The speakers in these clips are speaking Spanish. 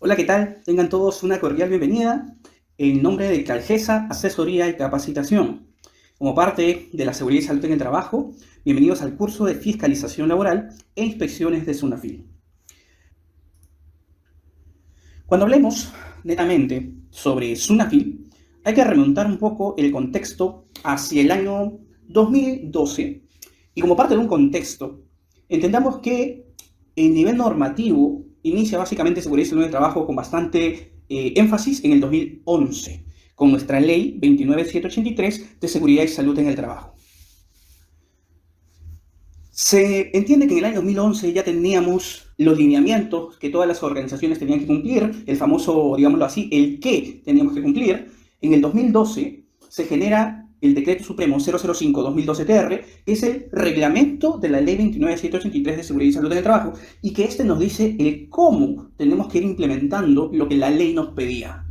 Hola, ¿qué tal? Tengan todos una cordial bienvenida en nombre de Calgesa Asesoría y Capacitación. Como parte de la seguridad y salud en el trabajo, bienvenidos al curso de fiscalización laboral e inspecciones de SUNAFIL. Cuando hablemos netamente sobre SUNAFIL, hay que remontar un poco el contexto hacia el año 2012 y como parte de un contexto, entendamos que el nivel normativo inicia básicamente seguridad y salud en el trabajo con bastante énfasis en el 2011, con nuestra ley 29783 de seguridad y salud en el trabajo. Se entiende que en el año 2011 ya teníamos los lineamientos que todas las organizaciones tenían que cumplir, el famoso, digámoslo así, el qué teníamos que cumplir. En el 2012 se genera el Decreto Supremo 005-2012-TR, que es el reglamento de la Ley 29783 de Seguridad y Salud en el Trabajo, y que este nos dice el cómo tenemos que ir implementando lo que la ley nos pedía.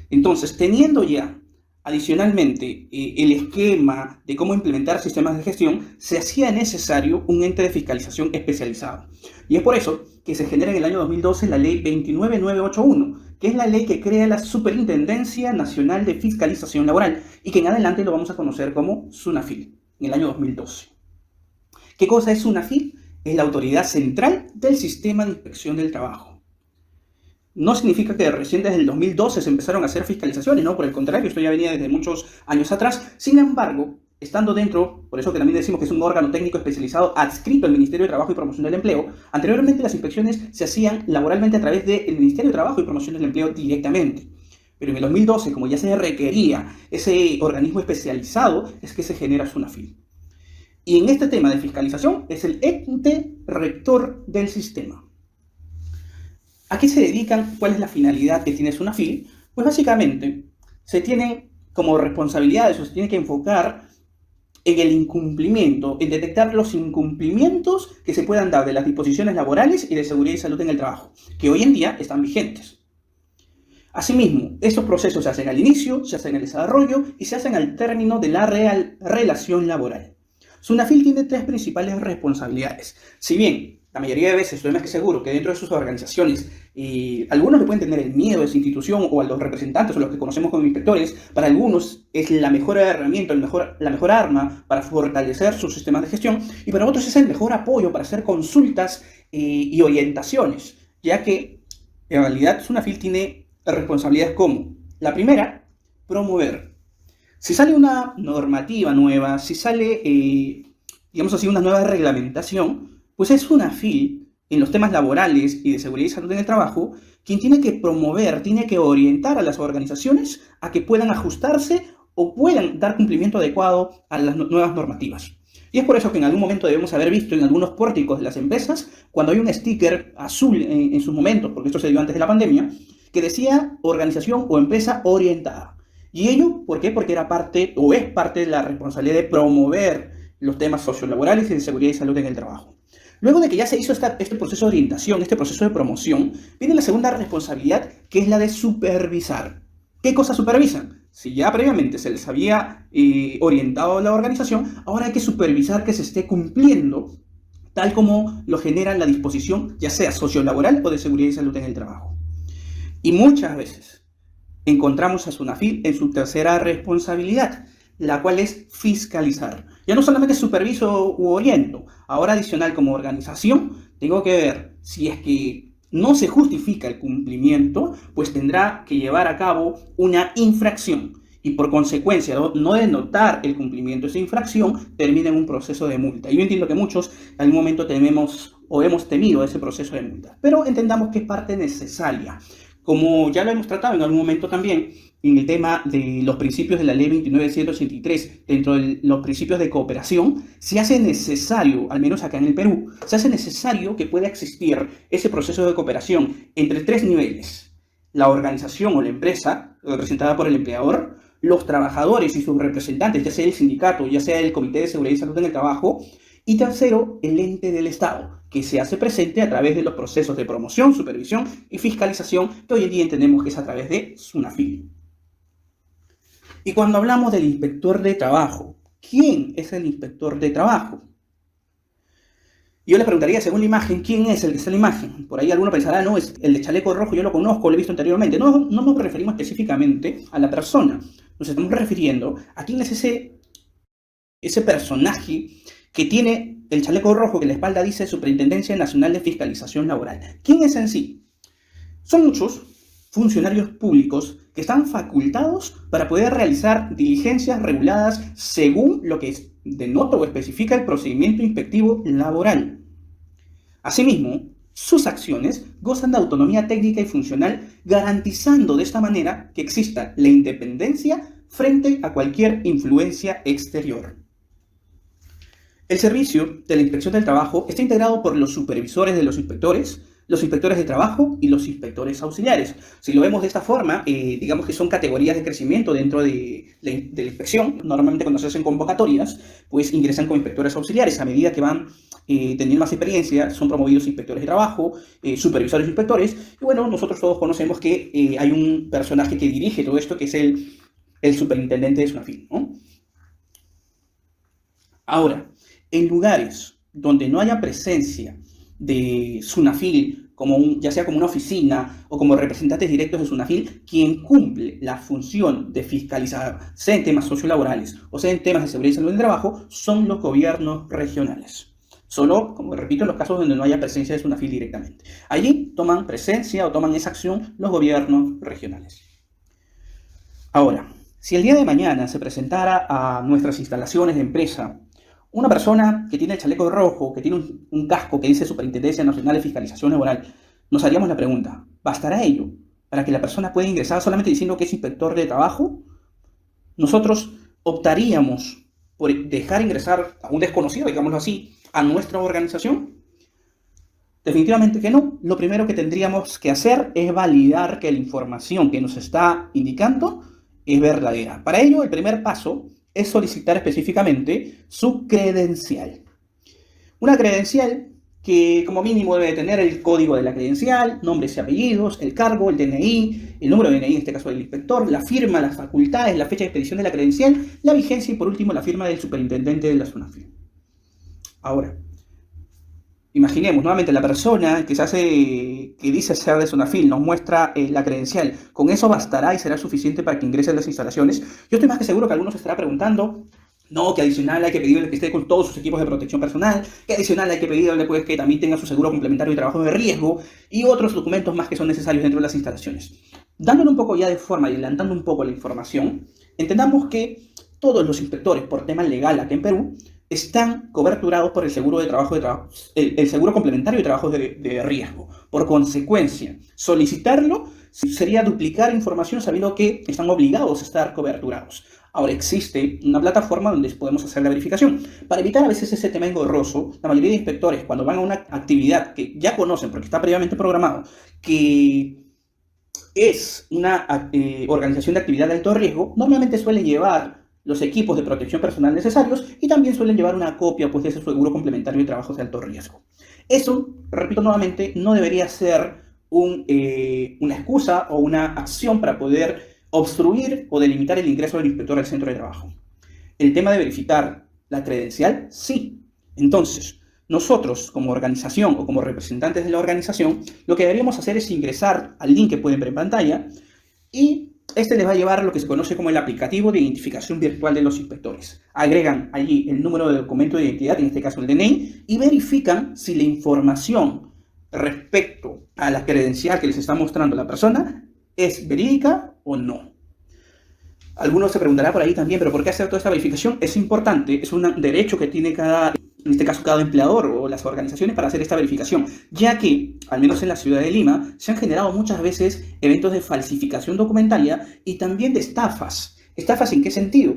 Entonces, teniendo ya adicionalmente el esquema de cómo implementar sistemas de gestión, se hacía necesario un ente de fiscalización especializado. Y es por eso que se genera en el año 2012 la ley 29981, que es la ley que crea la Superintendencia Nacional de Fiscalización Laboral y que en adelante lo vamos a conocer como SUNAFIL, en el año 2012. ¿Qué cosa es SUNAFIL? Es la autoridad central del sistema de inspección del trabajo. No significa que recién desde el 2012 se empezaron a hacer fiscalizaciones, no, por el contrario, esto ya venía desde muchos años atrás. Sin embargo, estando dentro, por eso que también decimos que es un órgano técnico especializado adscrito al Ministerio de Trabajo y Promoción del Empleo, anteriormente las inspecciones se hacían laboralmente a través del Ministerio de Trabajo y Promoción del Empleo directamente. Pero en el 2012, como ya se requería ese organismo especializado, es que se genera SUNAFIL. Y en este tema de fiscalización es el ente rector del sistema. ¿A qué se dedican? ¿Cuál es la finalidad que tiene SUNAFIL? Pues básicamente se tiene como responsabilidades o se tiene que enfocar en el incumplimiento, en detectar los incumplimientos que se puedan dar de las disposiciones laborales y de seguridad y salud en el trabajo, que hoy en día están vigentes. Asimismo, estos procesos se hacen al inicio, se hacen al desarrollo y se hacen al término de la relación laboral. SUNAFIL tiene tres principales responsabilidades. Si bien la mayoría de veces estoy más que seguro que dentro de sus organizaciones algunos le pueden tener el miedo a esa institución o a los representantes o los que conocemos como inspectores, para algunos es la mejor herramienta, la mejor arma para fortalecer sus sistemas de gestión y para otros es el mejor apoyo para hacer consultas y orientaciones, ya que en realidad SUNAFIL tiene responsabilidades como la primera, promover. Si sale una normativa nueva, si sale, digamos así, una nueva reglamentación, pues es SUNAFIL en los temas laborales y de seguridad y salud en el trabajo quien tiene que promover, tiene que orientar a las organizaciones a que puedan ajustarse o puedan dar cumplimiento adecuado a las nuevas normativas. Y es por eso que en algún momento debemos haber visto en algunos pórticos de las empresas, cuando hay un sticker azul en sus momentos, porque esto se dio antes de la pandemia, que decía organización o empresa orientada. ¿Y ello por qué? Porque era parte o es parte de la responsabilidad de promover los temas sociolaborales y de seguridad y salud en el trabajo. Luego de que ya se hizo este proceso de orientación, este proceso de promoción, viene la segunda responsabilidad, que es la de supervisar. ¿Qué cosas supervisan? Si ya previamente se les había orientado a la organización, ahora hay que supervisar que se esté cumpliendo tal como lo genera la disposición, ya sea sociolaboral o de seguridad y salud en el trabajo. Y muchas veces encontramos a SUNAFIL en su tercera responsabilidad, la cual es fiscalizar. Ya no solamente superviso u oriento, ahora adicional como organización, tengo que ver si es que no se justifica el cumplimiento, pues tendrá que llevar a cabo una infracción. Y por consecuencia, no denotar el cumplimiento de esa infracción, termina en un proceso de multa. Y yo entiendo que muchos en algún momento tememos o hemos temido ese proceso de multa, pero entendamos que es parte necesaria. Como ya lo hemos tratado en algún momento también, en el tema de los principios de la ley 29783, dentro de los principios de cooperación, se hace necesario, al menos acá en el Perú, se hace necesario que pueda existir ese proceso de cooperación entre tres niveles. La organización o la empresa, representada por el empleador, los trabajadores y sus representantes, ya sea el sindicato, ya sea el Comité de Seguridad y Salud en el Trabajo, y tercero, el ente del Estado, que se hace presente a través de los procesos de promoción, supervisión y fiscalización que hoy en día entendemos que es a través de SUNAFIL. Y cuando hablamos del inspector de trabajo, ¿quién es el inspector de trabajo? yo les preguntaría, según la imagen, ¿quién es el que está en la imagen? Por ahí alguno pensará, no, es el de chaleco rojo, yo lo conozco, lo he visto anteriormente. No, no nos referimos específicamente a la persona. Nos estamos refiriendo a quién es ese personaje que tiene el chaleco rojo que en la espalda dice Superintendencia Nacional de Fiscalización Laboral. ¿Quién es en sí? Son muchos funcionarios públicos que están facultados para poder realizar diligencias reguladas según lo que denota o especifica el procedimiento inspectivo laboral. Asimismo, sus acciones gozan de autonomía técnica y funcional, garantizando de esta manera que exista la independencia frente a cualquier influencia exterior. El servicio de la Inspección del Trabajo está integrado por los supervisores de los inspectores de trabajo y los inspectores auxiliares. Si lo vemos de esta forma, digamos que son categorías de crecimiento dentro de la inspección. Normalmente cuando se hacen convocatorias, pues ingresan como inspectores auxiliares. A medida que van teniendo más experiencia, son promovidos inspectores de trabajo, supervisores de inspectores. Y bueno, nosotros todos conocemos que hay un personaje que dirige todo esto, que es el superintendente de SUNAFIL, ¿no? Ahora, en lugares donde no haya presencia de SUNAFIL, ya sea como una oficina o como representantes directos de SUNAFIL, quien cumple la función de fiscalizar, sea en temas sociolaborales o sea en temas de seguridad y salud del trabajo, son los gobiernos regionales. Solo, como repito, en los casos donde no haya presencia de SUNAFIL directamente. Allí toman presencia o toman esa acción los gobiernos regionales. Ahora, si el día de mañana se presentara a nuestras instalaciones de empresa una persona que tiene el chaleco rojo, que tiene un casco que dice Superintendencia Nacional de Fiscalización Laboral, nos haríamos la pregunta, ¿bastará ello para que la persona pueda ingresar solamente diciendo que es inspector de trabajo? Nosotros optaríamos por dejar ingresar a un desconocido, digámoslo así, a nuestra organización. Definitivamente que no. Lo primero que tendríamos que hacer es validar que la información que nos está indicando es verdadera. Para ello, el primer paso es solicitar específicamente su credencial. Una credencial que como mínimo debe tener el código de la credencial, nombres y apellidos, el cargo, el DNI, el número de DNI en este caso del inspector, la firma, las facultades, la fecha de expedición de la credencial, la vigencia y por último la firma del superintendente de la SUNAFIL. Ahora, imaginemos nuevamente la persona que dice ser de SUNAFIL, nos muestra la credencial. ¿Con eso bastará y será suficiente para que ingrese a las instalaciones? Yo estoy más que seguro que algunos se estará preguntando, no, que adicional hay que pedirle que esté con todos sus equipos de protección personal, que adicional hay que pedirle pues, que también tenga su seguro complementario de trabajo de riesgo y otros documentos más que son necesarios dentro de las instalaciones. Dándole un poco ya de forma y adelantando un poco la información, entendamos que todos los inspectores por tema legal aquí en Perú están coberturados por el seguro de trabajo el seguro complementario de trabajo de riesgo. Por consecuencia, solicitarlo sería duplicar información sabiendo que están obligados a estar coberturados. Ahora existe una plataforma donde podemos hacer la verificación. Para evitar a veces ese tema engorroso, la mayoría de inspectores cuando van a una actividad que ya conocen porque está previamente programado, que es una organización de actividad de alto riesgo, normalmente suelen llevar los equipos de protección personal necesarios y también suelen llevar una copia pues, de ese seguro complementario de trabajos de alto riesgo. Eso, repito nuevamente, no debería ser una excusa o una acción para poder obstruir o delimitar el ingreso del inspector al centro de trabajo. El tema de verificar la credencial, sí. Entonces, nosotros como organización o como representantes de la organización, lo que deberíamos hacer es ingresar al link que pueden ver en pantalla y este les va a llevar a lo que se conoce como el aplicativo de identificación virtual de los inspectores. Agregan allí el número de documento de identidad, en este caso el DNI, y verifican si la información respecto a la credencial que les está mostrando la persona es verídica o no. Algunos se preguntarán por ahí también, ¿pero por qué hacer toda esta verificación? Es importante, es un derecho que tiene en este caso cada empleador o las organizaciones para hacer esta verificación, ya que, al menos en la ciudad de Lima, se han generado muchas veces eventos de falsificación documentaria y también de estafas. ¿Estafas en qué sentido?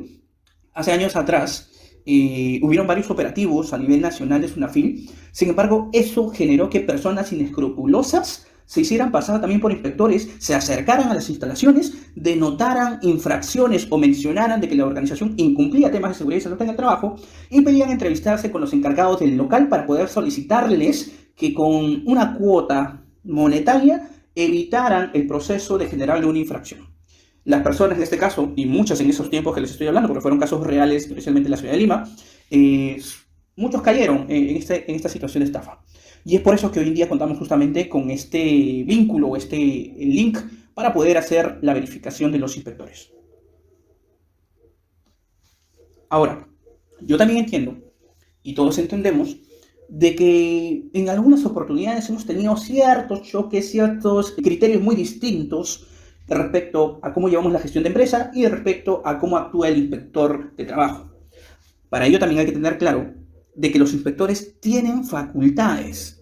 Hace años atrás hubieron varios operativos a nivel nacional de SUNAFIL, sin embargo, eso generó que personas inescrupulosas se hicieran pasar también por inspectores, se acercaran a las instalaciones, denotaran infracciones o mencionaran de que la organización incumplía temas de seguridad y salud en el trabajo y pedían entrevistarse con los encargados del local para poder solicitarles que con una cuota monetaria evitaran el proceso de generarle una infracción. Las personas en este caso, y muchas en esos tiempos que les estoy hablando, porque fueron casos reales, especialmente en la ciudad de Lima, muchos cayeron en esta situación de estafa. Y es por eso que hoy en día contamos justamente con este vínculo o este link para poder hacer la verificación de los inspectores. Ahora, yo también entiendo, y todos entendemos, de que en algunas oportunidades hemos tenido ciertos choques, ciertos criterios muy distintos respecto a cómo llevamos la gestión de empresa y respecto a cómo actúa el inspector de trabajo. Para ello también hay que tener claro de que los inspectores tienen facultades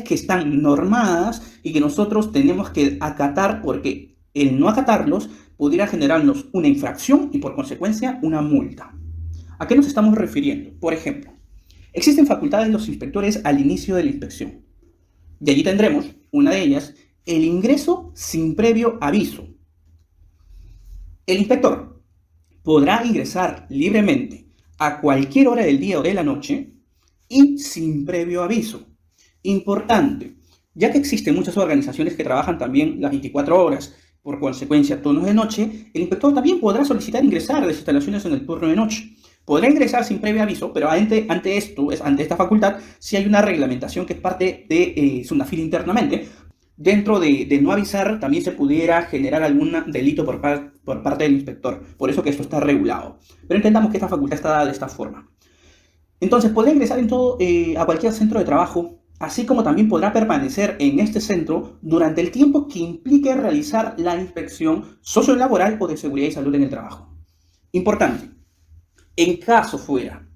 que están normadas y que nosotros tenemos que acatar, porque el no acatarlos pudiera generarnos una infracción y por consecuencia una multa. ¿A qué nos estamos refiriendo? Por ejemplo, existen facultades de los inspectores al inicio de la inspección. Y allí tendremos, una de ellas, el ingreso sin previo aviso. El inspector podrá ingresar libremente a cualquier hora del día o de la noche y sin previo aviso. Importante, ya que existen muchas organizaciones que trabajan también las 24 horas, por consecuencia turnos de noche, el inspector también podrá solicitar ingresar a las instalaciones en el turno de noche. Podrá ingresar sin previo aviso, pero ante esta facultad, si hay una reglamentación que es parte de SUNAFIL internamente. Dentro de no avisar, también se pudiera generar algún delito por parte del inspector. Por eso que esto está regulado. Pero entendamos que esta facultad está dada de esta forma. Entonces, podrá ingresar a cualquier centro de trabajo, así como también podrá permanecer en este centro durante el tiempo que implique realizar la inspección sociolaboral o de seguridad y salud en el trabajo. Importante, en caso fuera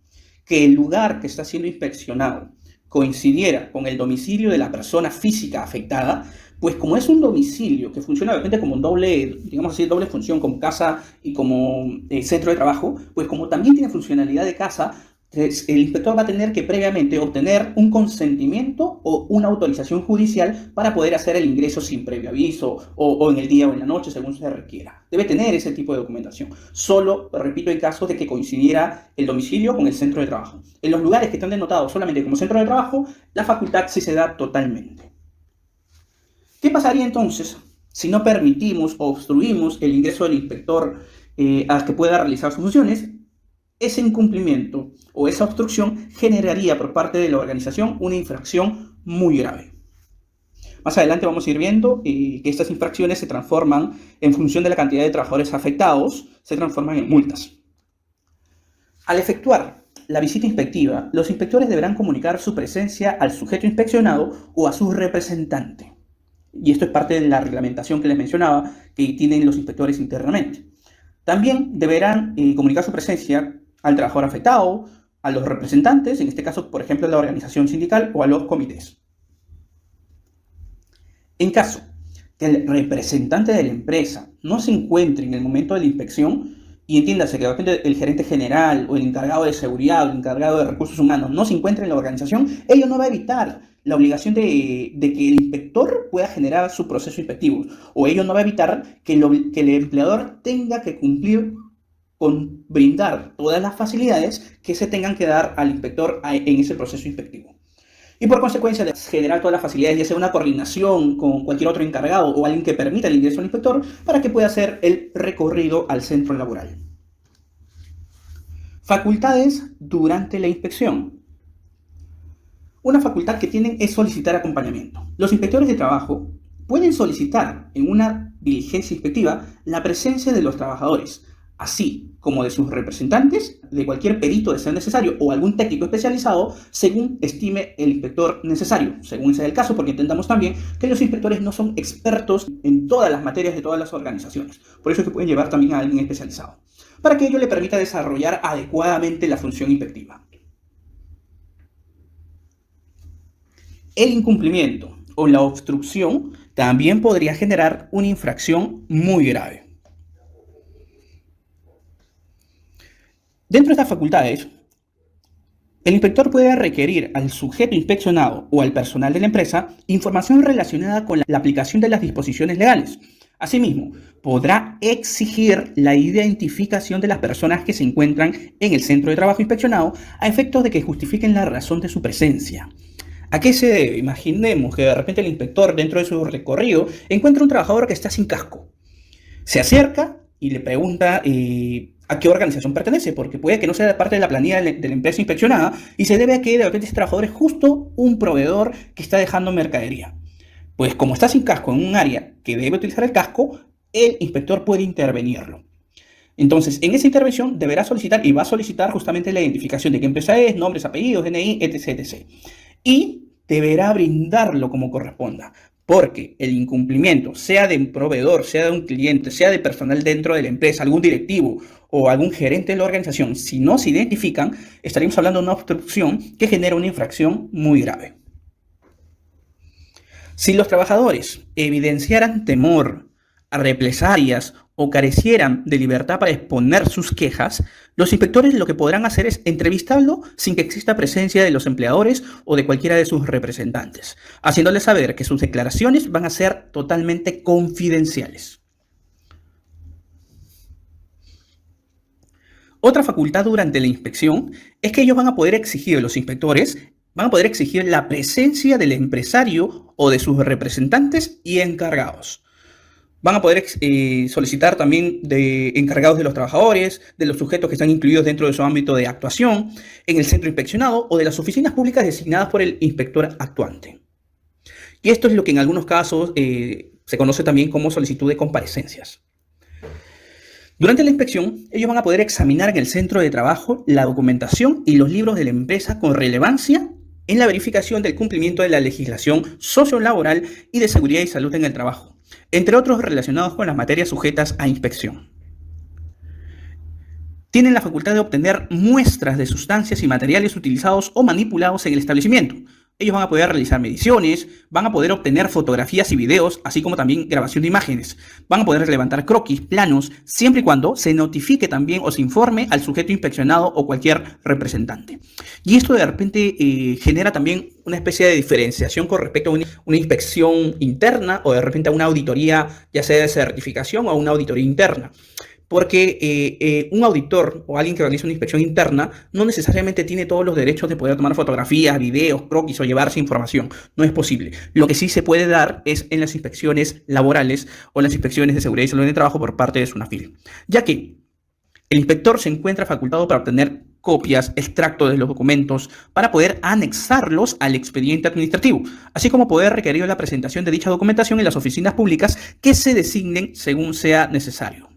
que el lugar que está siendo inspeccionado coincidiera con el domicilio de la persona física afectada, pues como es un domicilio que funciona de repente como un doble función, como casa y como centro de trabajo, pues como también tiene funcionalidad de casa, el inspector va a tener que previamente obtener un consentimiento o una autorización judicial para poder hacer el ingreso sin previo aviso o en el día o en la noche, según se requiera. Debe tener ese tipo de documentación. Solo, repito, en caso de que coincidiera el domicilio con el centro de trabajo. En los lugares que están denotados solamente como centro de trabajo, la facultad sí se da totalmente. ¿Qué pasaría entonces si no permitimos o obstruimos el ingreso del inspector a que pueda realizar sus funciones? Ese incumplimiento o esa obstrucción generaría por parte de la organización una infracción muy grave. Más adelante vamos a ir viendo que estas infracciones se transforman, en función de la cantidad de trabajadores afectados, se transforman en multas. Al efectuar la visita inspectiva, los inspectores deberán comunicar su presencia al sujeto inspeccionado o a su representante. Y esto es parte de la reglamentación que les mencionaba que tienen los inspectores internamente. También deberán comunicar su presencia al trabajador afectado, a los representantes, en este caso, por ejemplo, a la organización sindical o a los comités. En caso que el representante de la empresa no se encuentre en el momento de la inspección, y entiéndase que de repente el gerente general o el encargado de seguridad o el encargado de recursos humanos no se encuentre en la organización, ello no va a evitar la obligación de que el inspector pueda generar su proceso inspectivo, o ello no va a evitar que el empleador tenga que cumplir con brindar todas las facilidades que se tengan que dar al inspector en ese proceso inspectivo. Y por consecuencia de generar todas las facilidades, ya sea una coordinación con cualquier otro encargado o alguien que permita el ingreso al inspector para que pueda hacer el recorrido al centro laboral. Facultades durante la inspección. Una facultad que tienen es solicitar acompañamiento. Los inspectores de trabajo pueden solicitar en una diligencia inspectiva la presencia de los trabajadores, así como de sus representantes, de cualquier perito de ser necesario o algún técnico especializado, según estime el inspector necesario, según sea el caso, porque entendamos también que los inspectores no son expertos en todas las materias de todas las organizaciones. Por eso es que pueden llevar también a alguien especializado, para que ello le permita desarrollar adecuadamente la función inspectiva. El incumplimiento o la obstrucción también podría generar una infracción muy grave. Dentro de estas facultades, el inspector puede requerir al sujeto inspeccionado o al personal de la empresa información relacionada con la aplicación de las disposiciones legales. Asimismo, podrá exigir la identificación de las personas que se encuentran en el centro de trabajo inspeccionado a efectos de que justifiquen la razón de su presencia. ¿A qué se debe? Imaginemos que de repente el inspector, dentro de su recorrido, encuentra un trabajador que está sin casco. Se acerca y le pregunta a qué organización pertenece, porque puede que no sea parte de la planilla de la empresa inspeccionada y se debe a que de repente ese trabajador es justo un proveedor que está dejando mercadería. Pues como está sin casco en un área que debe utilizar el casco, el inspector puede intervenirlo. Entonces, en esa intervención deberá solicitar y va a solicitar justamente la identificación de qué empresa es, nombres, apellidos, DNI, etc, etc. Y deberá brindarlo como corresponda, porque el incumplimiento, sea de un proveedor, sea de un cliente, sea de personal dentro de la empresa, algún directivo o algún gerente de la organización, si no se identifican, estaríamos hablando de una obstrucción que genera una infracción muy grave. Si los trabajadores evidenciaran temor a represalias o carecieran de libertad para exponer sus quejas, los inspectores lo que podrán hacer es entrevistarlo sin que exista presencia de los empleadores o de cualquiera de sus representantes, haciéndoles saber que sus declaraciones van a ser totalmente confidenciales. Otra facultad durante la inspección es que ellos van a poder exigir, los inspectores, van a poder exigir la presencia del empresario o de sus representantes y encargados. Van a poder solicitar también de encargados de los trabajadores, de los sujetos que están incluidos dentro de su ámbito de actuación, en el centro inspeccionado o de las oficinas públicas designadas por el inspector actuante. Y esto es lo que en algunos casos se conoce también como solicitud de comparecencias. Durante la inspección, ellos van a poder examinar en el centro de trabajo la documentación y los libros de la empresa con relevancia en la verificación del cumplimiento de la legislación sociolaboral y de seguridad y salud en el trabajo, entre otros relacionados con las materias sujetas a inspección. Tienen la facultad de obtener muestras de sustancias y materiales utilizados o manipulados en el establecimiento. Ellos van a poder realizar mediciones, van a poder obtener fotografías y videos, así como también grabación de imágenes. Van a poder levantar croquis, planos, siempre y cuando se notifique también o se informe al sujeto inspeccionado o cualquier representante. Y esto de repente genera también una especie de diferenciación con respecto a una inspección interna o de repente a una auditoría, ya sea de certificación o una auditoría interna. Porque un auditor o alguien que realiza una inspección interna no necesariamente tiene todos los derechos de poder tomar fotografías, videos, croquis o llevarse información. No es posible. Lo que sí se puede dar es en las inspecciones laborales o en las inspecciones de seguridad y salud en el trabajo por parte de SUNAFIL, ya que el inspector se encuentra facultado para obtener copias, extractos de los documentos, para poder anexarlos al expediente administrativo, así como poder requerir la presentación de dicha documentación en las oficinas públicas que se designen según sea necesario.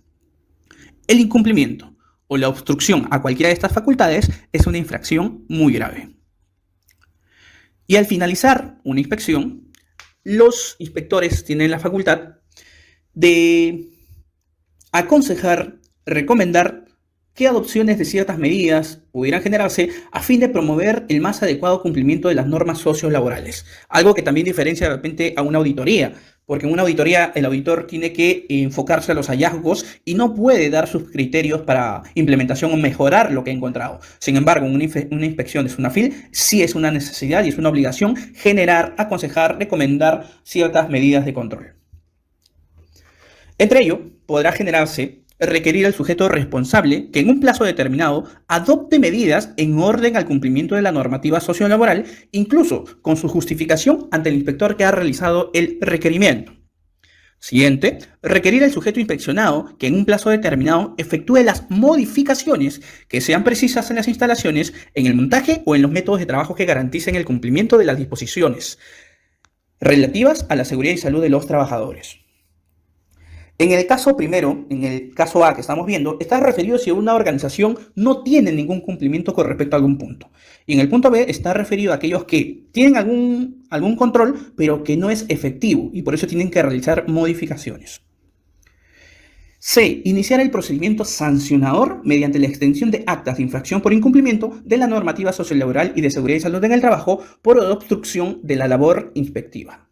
El incumplimiento o la obstrucción a cualquiera de estas facultades es una infracción muy grave. Y al finalizar una inspección, los inspectores tienen la facultad de aconsejar, recomendar qué adopciones de ciertas medidas pudieran generarse a fin de promover el más adecuado cumplimiento de las normas sociolaborales. Algo que también diferencia de repente a una auditoría, porque en una auditoría el auditor tiene que enfocarse a los hallazgos y no puede dar sus criterios para implementación o mejorar lo que ha encontrado. Sin embargo, en una inspección de SUNAFIL sí es una necesidad y es una obligación generar, aconsejar, recomendar ciertas medidas de control. Entre ello, podrá generarse requerir al sujeto responsable que en un plazo determinado adopte medidas en orden al cumplimiento de la normativa sociolaboral, incluso con su justificación ante el inspector que ha realizado el requerimiento. Siguiente, requerir al sujeto inspeccionado que en un plazo determinado efectúe las modificaciones que sean precisas en las instalaciones, en el montaje o en los métodos de trabajo que garanticen el cumplimiento de las disposiciones relativas a la seguridad y salud de los trabajadores. En el caso primero, en el caso A que estamos viendo, está referido si una organización no tiene ningún cumplimiento con respecto a algún punto. Y en el punto B está referido a aquellos que tienen algún control, pero que no es efectivo y por eso tienen que realizar modificaciones. C. Iniciar el procedimiento sancionador mediante la extensión de actas de infracción por incumplimiento de la normativa sociolaboral y de seguridad y salud en el trabajo por obstrucción de la labor inspectiva.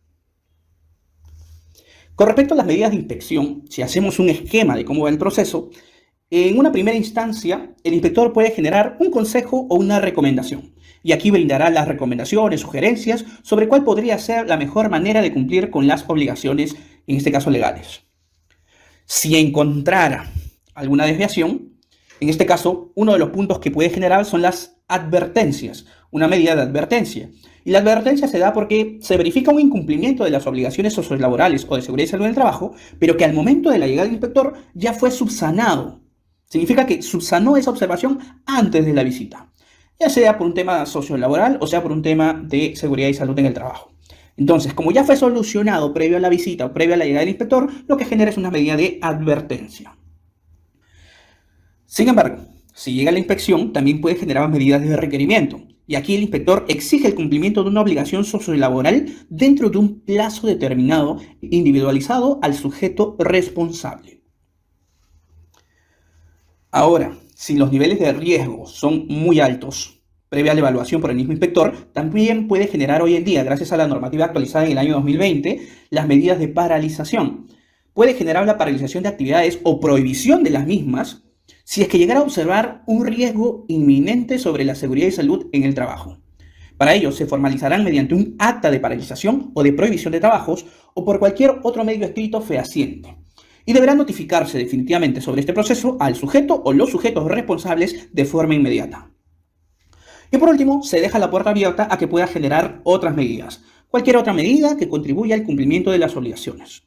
Con respecto a las medidas de inspección, si hacemos un esquema de cómo va el proceso, en una primera instancia, el inspector puede generar un consejo o una recomendación. Y aquí brindará las recomendaciones, sugerencias sobre cuál podría ser la mejor manera de cumplir con las obligaciones, en este caso legales. Si encontrara alguna desviación, en este caso, uno de los puntos que puede generar son las advertencias, una medida de advertencia. Y la advertencia se da porque se verifica un incumplimiento de las obligaciones sociolaborales o de seguridad y salud en el trabajo, pero que al momento de la llegada del inspector ya fue subsanado. Significa que subsanó esa observación antes de la visita, ya sea por un tema sociolaboral o sea por un tema de seguridad y salud en el trabajo. Entonces, como ya fue solucionado previo a la visita o previo a la llegada del inspector, lo que genera es una medida de advertencia. Sin embargo, si llega la inspección, también puede generar medidas de requerimiento. Y aquí el inspector exige el cumplimiento de una obligación sociolaboral dentro de un plazo determinado, individualizado al sujeto responsable. Ahora, si los niveles de riesgo son muy altos, previa a la evaluación por el mismo inspector, también puede generar hoy en día, gracias a la normativa actualizada en el año 2020, las medidas de paralización. Puede generar la paralización de actividades o prohibición de las mismas si es que llegara a observar un riesgo inminente sobre la seguridad y salud en el trabajo. Para ello, se formalizarán mediante un acta de paralización o de prohibición de trabajos o por cualquier otro medio escrito fehaciente. Y deberá notificarse definitivamente sobre este proceso al sujeto o los sujetos responsables de forma inmediata. Y por último, se deja la puerta abierta a que pueda generar otras medidas, cualquier otra medida que contribuya al cumplimiento de las obligaciones.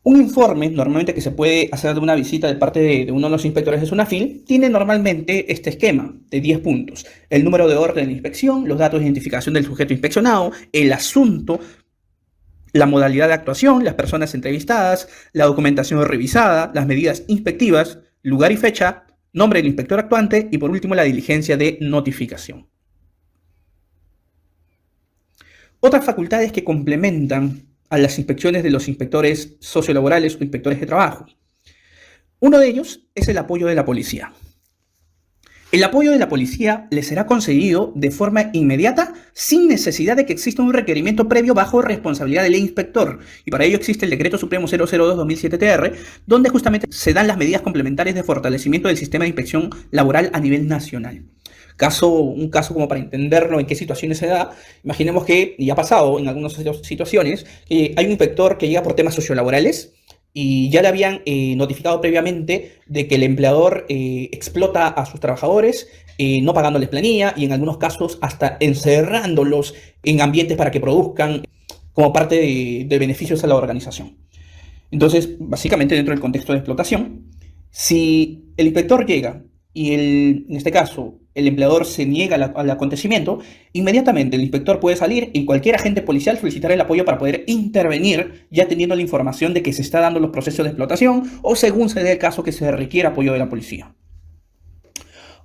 Un informe, normalmente que se puede hacer de una visita de parte de uno de los inspectores de SUNAFIL, tiene normalmente este esquema de 10 puntos. El número de orden de inspección, los datos de identificación del sujeto inspeccionado, el asunto, la modalidad de actuación, las personas entrevistadas, la documentación revisada, las medidas inspectivas, lugar y fecha, nombre del inspector actuante y por último la diligencia de notificación. Otras facultades que complementan a las inspecciones de los inspectores sociolaborales o inspectores de trabajo. Uno de ellos es el apoyo de la policía. El apoyo de la policía le será concedido de forma inmediata sin necesidad de que exista un requerimiento previo bajo responsabilidad del inspector. Y para ello existe el Decreto Supremo 002/2007-TR, donde justamente se dan las medidas complementarias de fortalecimiento del sistema de inspección laboral a nivel nacional. Un caso como para entenderlo en qué situaciones se da, imaginemos que, y ha pasado en algunas situaciones, que hay un inspector que llega por temas sociolaborales y ya le habían notificado previamente de que el empleador explota a sus trabajadores, no pagándoles planilla y en algunos casos hasta encerrándolos en ambientes para que produzcan como parte de beneficios a la organización. Entonces, básicamente dentro del contexto de explotación, si el inspector llega y en este caso el empleador se niega al acontecimiento, inmediatamente el inspector puede salir y cualquier agente policial solicitará el apoyo para poder intervenir, ya teniendo la información de que se está dando los procesos de explotación o según se dé el caso que se requiera apoyo de la policía.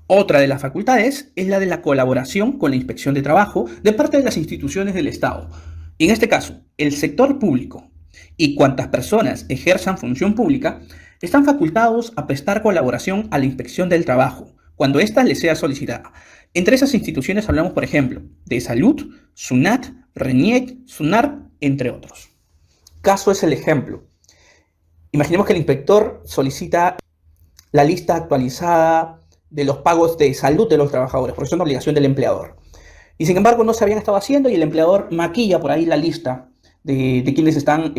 Otra de las facultades es la de la colaboración con la inspección de trabajo de parte de las instituciones del Estado. Y en este caso, el sector público y cuantas personas ejerzan función pública están facultados a prestar colaboración a la inspección del trabajo, cuando ésta les sea solicitada. Entre esas instituciones hablamos, por ejemplo, de Salud, SUNAT, RENIEC, SUNAR, entre otros. Caso es el ejemplo. Imaginemos que el inspector solicita la lista actualizada de los pagos de salud de los trabajadores, porque es una obligación del empleador. Y sin embargo no se habían estado haciendo y el empleador maquilla por ahí la lista de quienes están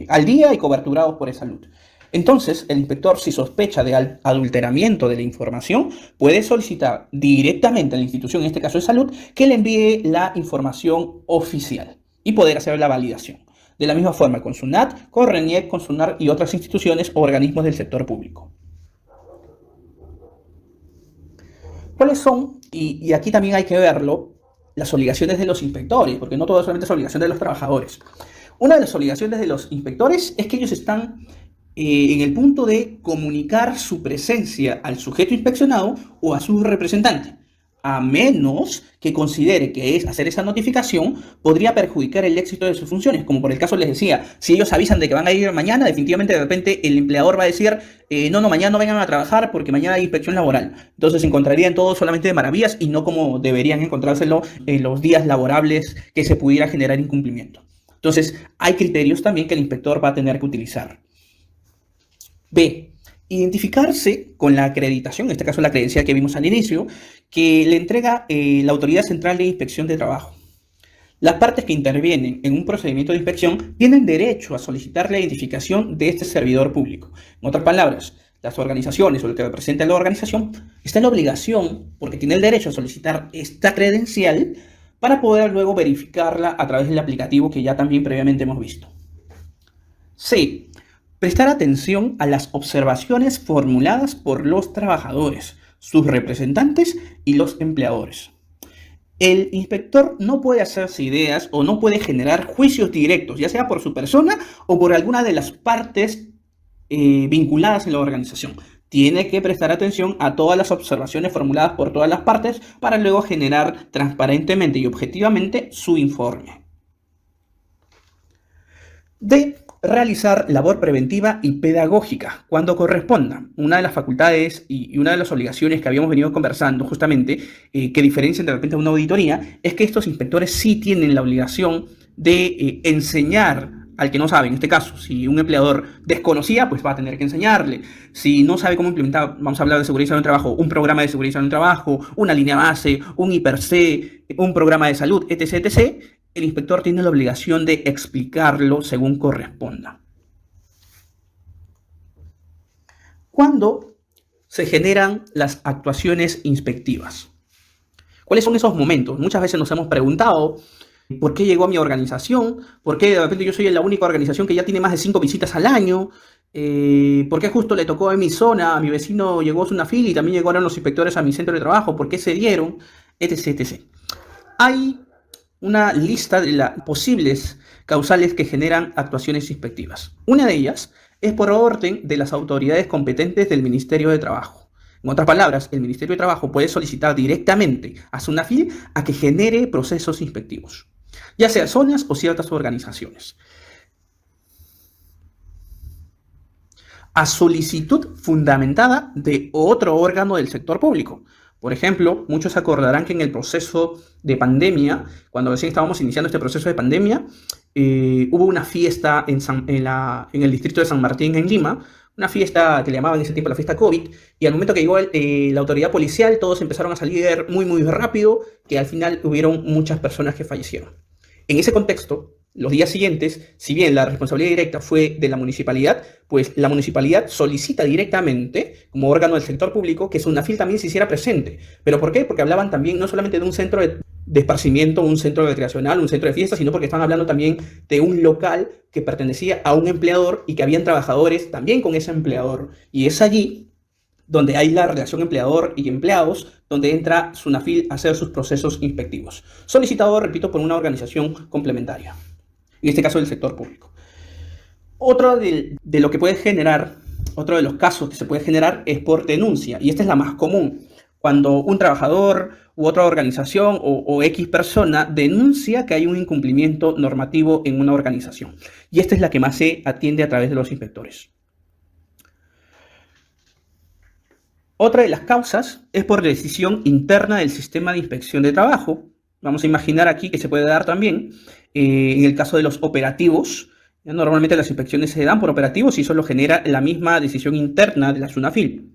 al día y coberturados por salud. Entonces, el inspector, si sospecha de adulteramiento de la información, puede solicitar directamente a la institución, en este caso de salud, que le envíe la información oficial y poder hacer la validación. De la misma forma con SUNAT, con RENIEC, con SUNAR y otras instituciones o organismos del sector público. ¿Cuáles son? Y aquí también hay que verlo, las obligaciones de los inspectores, porque no todo solamente es obligación de los trabajadores. Una de las obligaciones de los inspectores es que ellos están en el punto de comunicar su presencia al sujeto inspeccionado o a su representante, a menos que considere que hacer esa notificación podría perjudicar el éxito de sus funciones, como por el caso les decía, si ellos avisan de que van a ir mañana, definitivamente de repente el empleador va a decir, no, mañana no vengan a trabajar porque mañana hay inspección laboral. Entonces se encontrarían todos solamente de maravillas y no como deberían encontrárselo en los días laborables que se pudiera generar incumplimiento. Entonces hay criterios también que el inspector va a tener que utilizar. B. Identificarse con la acreditación, en este caso la credencial que vimos al inicio, que le entrega la Autoridad Central de Inspección de Trabajo. Las partes que intervienen en un procedimiento de inspección tienen derecho a solicitar la identificación de este servidor público. En otras palabras, las organizaciones o el que representa a la organización está en la obligación, porque tiene el derecho a solicitar esta credencial para poder luego verificarla a través del aplicativo que ya también previamente hemos visto. C. Prestar atención a las observaciones formuladas por los trabajadores, sus representantes y los empleadores. El inspector no puede hacerse ideas o no puede generar juicios directos, ya sea por su persona o por alguna de las partes vinculadas en la organización. Tiene que prestar atención a todas las observaciones formuladas por todas las partes para luego generar transparentemente y objetivamente su informe. D. Realizar labor preventiva y pedagógica cuando corresponda. Una de las facultades y una de las obligaciones que habíamos venido conversando justamente, que diferencian de repente a una auditoría, es que estos inspectores sí tienen la obligación de enseñar al que no sabe. En este caso, si un empleador desconocía, pues va a tener que enseñarle. Si no sabe cómo implementar, vamos a hablar de seguridad en el trabajo, un programa de seguridad en el trabajo, una línea base, un IPER-C, un programa de salud, etc., etc., el inspector tiene la obligación de explicarlo según corresponda. ¿Cuándo se generan las actuaciones inspectivas? ¿Cuáles son esos momentos? Muchas veces nos hemos preguntado ¿por qué llegó a mi organización? ¿Por qué de repente yo soy la única organización que ya tiene más de 5 visitas al año? ¿Por qué justo le tocó en mi zona? A mi vecino llegó Sunafil y también llegaron los inspectores a mi centro de trabajo. ¿Por qué se dieron? Etc, etc. Hay una lista de las posibles causales que generan actuaciones inspectivas. Una de ellas es por orden de las autoridades competentes del Ministerio de Trabajo. En otras palabras, el Ministerio de Trabajo puede solicitar directamente a Sunafil a que genere procesos inspectivos, ya sea zonas o ciertas organizaciones, a solicitud fundamentada de otro órgano del sector público. Por ejemplo, muchos acordarán que en el proceso de pandemia, cuando recién estábamos iniciando este proceso de pandemia, hubo una fiesta en el distrito de San Martín, en Lima, una fiesta que le llamaban en ese tiempo la fiesta COVID, y al momento que llegó la autoridad policial, todos empezaron a salir muy, muy rápido, que al final hubieron muchas personas que fallecieron. En ese contexto, los días siguientes, si bien la responsabilidad directa fue de la municipalidad, pues la municipalidad solicita directamente, como órgano del sector público, que Sunafil también se hiciera presente. ¿Pero por qué? Porque hablaban también no solamente de un centro de esparcimiento, un centro recreacional, un centro de fiestas, sino porque estaban hablando también de un local que pertenecía a un empleador y que habían trabajadores también con ese empleador. Y es allí donde hay la relación empleador y empleados, donde entra Sunafil a hacer sus procesos inspectivos. Solicitado, repito, por una organización complementaria, en este caso del sector público. Otro de lo que puede generar, otro de los casos que se puede generar es por denuncia, y esta es la más común. Cuando un trabajador u otra organización o X persona denuncia que hay un incumplimiento normativo en una organización. Y esta es la que más se atiende a través de los inspectores. Otra de las causas es por decisión interna del sistema de inspección de trabajo. Vamos a imaginar aquí que se puede dar también en el caso de los operativos. Normalmente las inspecciones se dan por operativos y eso lo genera la misma decisión interna de la Sunafil.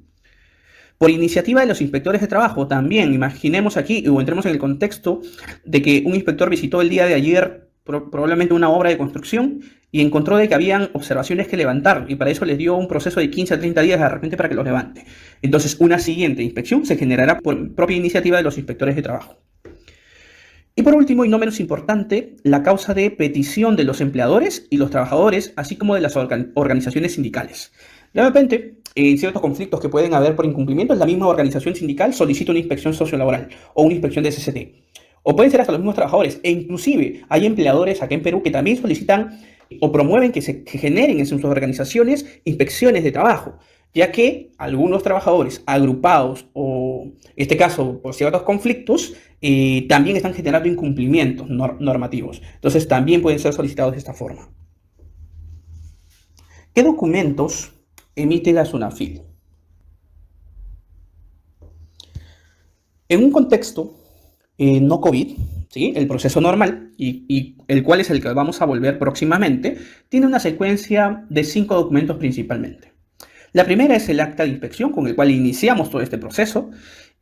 Por iniciativa de los inspectores de trabajo también, imaginemos aquí o entremos en el contexto de que un inspector visitó el día de ayer probablemente una obra de construcción y encontró de que habían observaciones que levantar y para eso les dio un proceso de 15 a 30 días de repente para que los levante. Entonces una siguiente inspección se generará por propia iniciativa de los inspectores de trabajo. Y por último, y no menos importante, la causa de petición de los empleadores y los trabajadores, así como de las organizaciones sindicales. De repente, en ciertos conflictos que pueden haber por incumplimientos, la misma organización sindical solicita una inspección sociolaboral o una inspección de CCT. O pueden ser hasta los mismos trabajadores. E inclusive hay empleadores acá en Perú que también solicitan o promueven que se generen en sus organizaciones inspecciones de trabajo, ya que algunos trabajadores agrupados o, en este caso, por ciertos conflictos, también están generando incumplimientos normativos. Entonces, también pueden ser solicitados de esta forma. ¿Qué documentos emite la Sunafil? En un contexto no COVID, ¿sí? El proceso normal, y el cual es el que vamos a volver próximamente, tiene una secuencia de 5 documentos principalmente. La primera es el acta de inspección, con el cual iniciamos todo este proceso,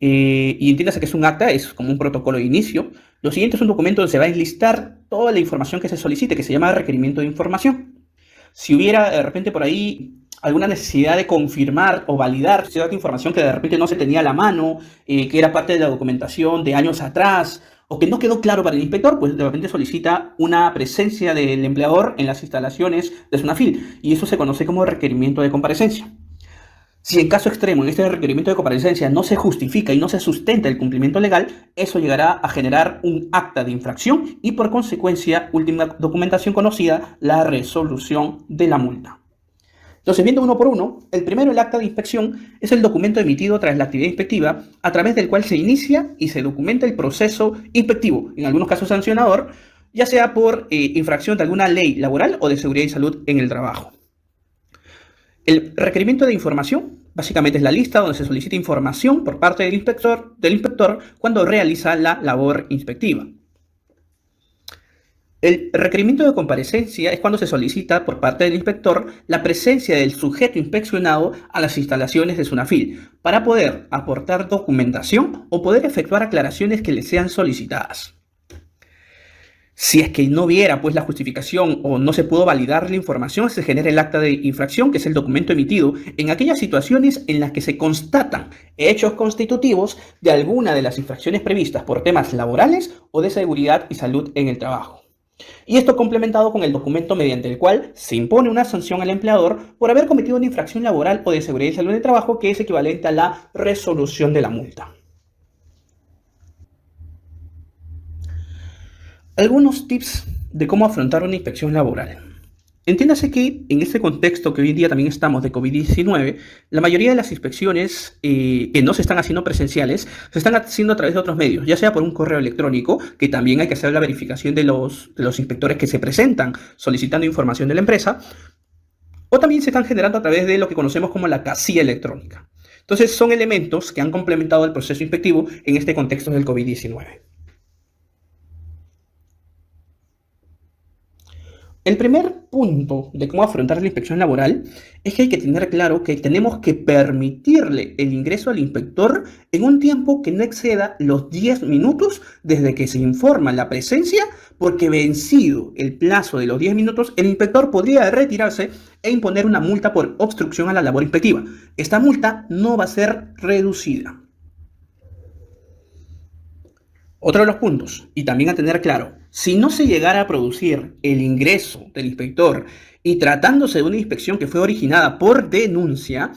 y entiéndase que es un acta, es como un protocolo de inicio. Lo siguiente es un documento donde se va a enlistar toda la información que se solicite, que se llama requerimiento de información. Si hubiera de repente por ahí alguna necesidad de confirmar o validar cierta información que de repente no se tenía a la mano, que era parte de la documentación de años atrás, o que no quedó claro para el inspector, pues de repente solicita una presencia del empleador en las instalaciones de SUNAFIL, y eso se conoce como requerimiento de comparecencia. Si en caso extremo, en este requerimiento de comparecencia, no se justifica y no se sustenta el cumplimiento legal, eso llegará a generar un acta de infracción y por consecuencia, última documentación conocida, la resolución de la multa. Entonces, viendo uno por uno, el primero, el acta de inspección, es el documento emitido tras la actividad inspectiva a través del cual se inicia y se documenta el proceso inspectivo, en algunos casos sancionador, ya sea por infracción de alguna ley laboral o de seguridad y salud en el trabajo. El requerimiento de información básicamente es la lista donde se solicita información por parte del inspector cuando realiza la labor inspectiva. El requerimiento de comparecencia es cuando se solicita por parte del inspector la presencia del sujeto inspeccionado a las instalaciones de SUNAFIL para poder aportar documentación o poder efectuar aclaraciones que le sean solicitadas. Si es que no hubiera pues la justificación o no se pudo validar la información, se genera el acta de infracción, que es el documento emitido en aquellas situaciones en las que se constatan hechos constitutivos de alguna de las infracciones previstas por temas laborales o de seguridad y salud en el trabajo. Y esto complementado con el documento mediante el cual se impone una sanción al empleador por haber cometido una infracción laboral o de seguridad y salud en el trabajo, que es equivalente a la resolución de la multa. Algunos tips de cómo afrontar una inspección laboral. Entiéndase que en este contexto que hoy en día también estamos de COVID-19, la mayoría de las inspecciones que no se están haciendo presenciales, se están haciendo a través de otros medios, ya sea por un correo electrónico, que también hay que hacer la verificación de los inspectores que se presentan solicitando información de la empresa, o también se están generando a través de lo que conocemos como la casilla electrónica. Entonces son elementos que han complementado el proceso inspectivo en este contexto del COVID-19. El primer punto de cómo afrontar la inspección laboral es que hay que tener claro que tenemos que permitirle el ingreso al inspector en un tiempo que no exceda los 10 minutos desde que se informa la presencia, porque vencido el plazo de los 10 minutos, el inspector podría retirarse e imponer una multa por obstrucción a la labor inspectiva. Esta multa no va a ser reducida. Otro de los puntos, y también a tener claro, si no se llegara a producir el ingreso del inspector y tratándose de una inspección que fue originada por denuncia,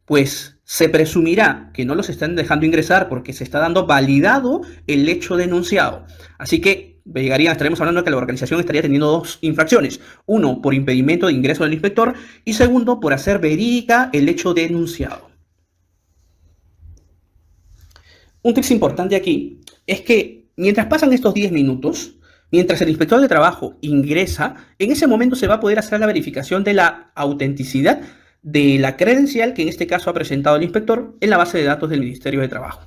pues se presumirá que no los están dejando ingresar porque se está dando validado el hecho denunciado. Así que estaremos hablando de que la organización estaría teniendo dos infracciones. Uno, por impedimento de ingreso del inspector, y segundo, por hacer verídica el hecho denunciado. Un tip importante aquí es que mientras pasan estos 10 minutos, mientras el inspector de trabajo ingresa, en ese momento se va a poder hacer la verificación de la autenticidad de la credencial que en este caso ha presentado el inspector en la base de datos del Ministerio de Trabajo.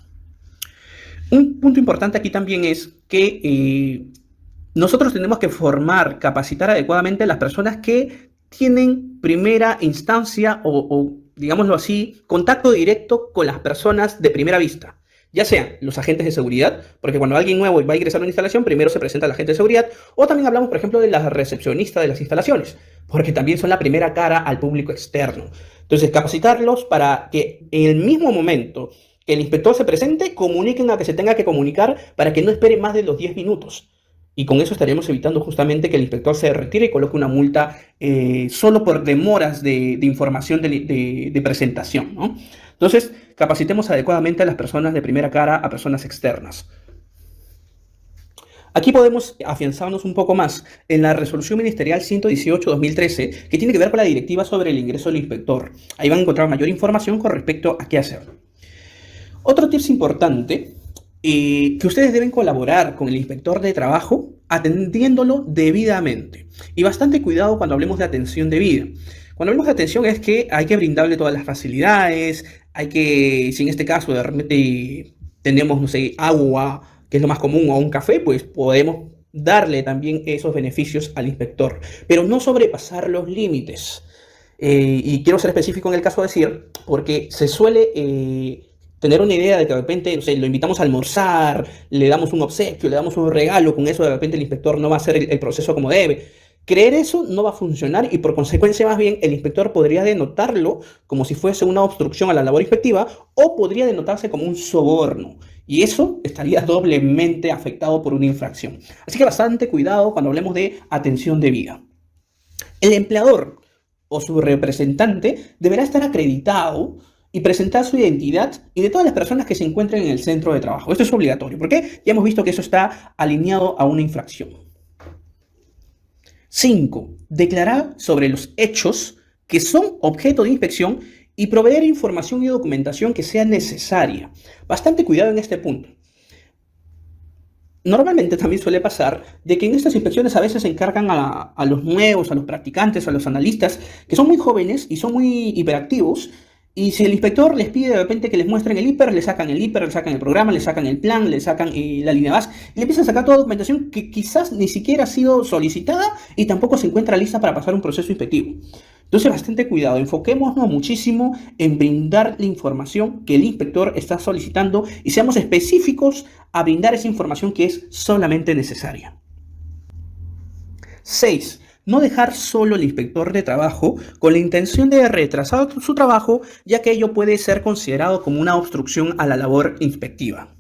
Un punto importante aquí también es que nosotros tenemos que capacitar adecuadamente a las personas que tienen primera instancia o digámoslo así, contacto directo con las personas de primera vista. Ya sean los agentes de seguridad, porque cuando alguien nuevo va a ingresar a una instalación, primero se presenta el agente de seguridad, o también hablamos, por ejemplo, de la recepcionista de las instalaciones, porque también son la primera cara al público externo. Entonces, capacitarlos para que en el mismo momento que el inspector se presente, comuniquen a que se tenga que comunicar para que no espere más de los 10 minutos. Y con eso estaríamos evitando justamente que el inspector se retire y coloque una multa solo por demoras de información de presentación, ¿no? Entonces, capacitemos adecuadamente a las personas de primera cara a personas externas. Aquí podemos afianzarnos un poco más en la Resolución Ministerial 118-2013, que tiene que ver con la directiva sobre el ingreso del inspector. Ahí van a encontrar mayor información con respecto a qué hacer. Otro tip importante, que ustedes deben colaborar con el inspector de trabajo atendiéndolo debidamente. Y bastante cuidado cuando hablemos de atención debida. Cuando hablamos de atención es que hay que brindarle todas las facilidades, si en este caso de repente tenemos, no sé, agua, que es lo más común, o un café, pues podemos darle también esos beneficios al inspector, pero no sobrepasar los límites. Y quiero ser específico en el caso de decir, porque se suele tener una idea de que de repente, no sé, lo invitamos a almorzar, le damos un obsequio, le damos un regalo, con eso de repente el inspector no va a hacer el proceso como debe. Creer eso no va a funcionar y por consecuencia más bien el inspector podría denotarlo como si fuese una obstrucción a la labor inspectiva o podría denotarse como un soborno. Y eso estaría doblemente afectado por una infracción. Así que bastante cuidado cuando hablemos de atención debida. El empleador o su representante deberá estar acreditado y presentar su identidad y de todas las personas que se encuentren en el centro de trabajo. Esto es obligatorio, porque ya hemos visto que eso está alineado a una infracción. 5. Declarar sobre los hechos que son objeto de inspección y proveer información y documentación que sea necesaria. Bastante cuidado en este punto. Normalmente también suele pasar de que en estas inspecciones a veces se encargan a los nuevos, a los practicantes, a los analistas, que son muy jóvenes y son muy hiperactivos. Y si el inspector les pide de repente que les muestren el hiper, le sacan el programa, le sacan el plan, le sacan la línea base, y le empiezan a sacar toda documentación que quizás ni siquiera ha sido solicitada y tampoco se encuentra lista para pasar un proceso inspectivo. Entonces, bastante cuidado, enfoquémonos muchísimo en brindar la información que el inspector está solicitando y seamos específicos a brindar esa información que es solamente necesaria. 6. No dejar solo al inspector de trabajo con la intención de retrasar su trabajo, ya que ello puede ser considerado como una obstrucción a la labor inspectiva.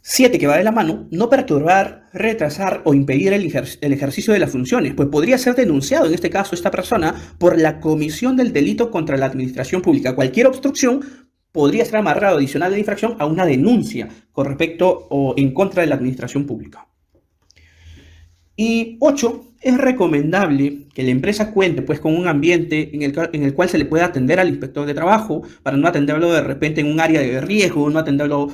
7. Que va de la mano, no perturbar, retrasar o impedir el ejercicio de las funciones, pues podría ser denunciado en este caso esta persona por la comisión del delito contra la administración pública. Cualquier obstrucción podría ser amarrado adicional de la infracción a una denuncia con respecto o en contra de la administración pública. Y 8. Es recomendable que la empresa cuente pues, con un ambiente en el cual se le pueda atender al inspector de trabajo, para no atenderlo de repente en un área de riesgo, no atenderlo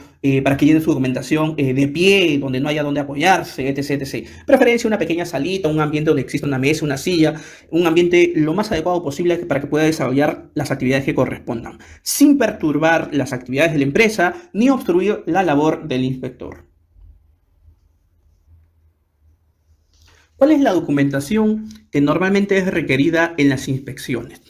para que llene su documentación de pie, donde no haya donde apoyarse, etc, etc. Preferencia una pequeña salita, un ambiente donde exista una mesa, una silla, un ambiente lo más adecuado posible para que pueda desarrollar las actividades que correspondan, sin perturbar las actividades de la empresa ni obstruir la labor del inspector. ¿Cuál es la documentación que normalmente es requerida en las inspecciones?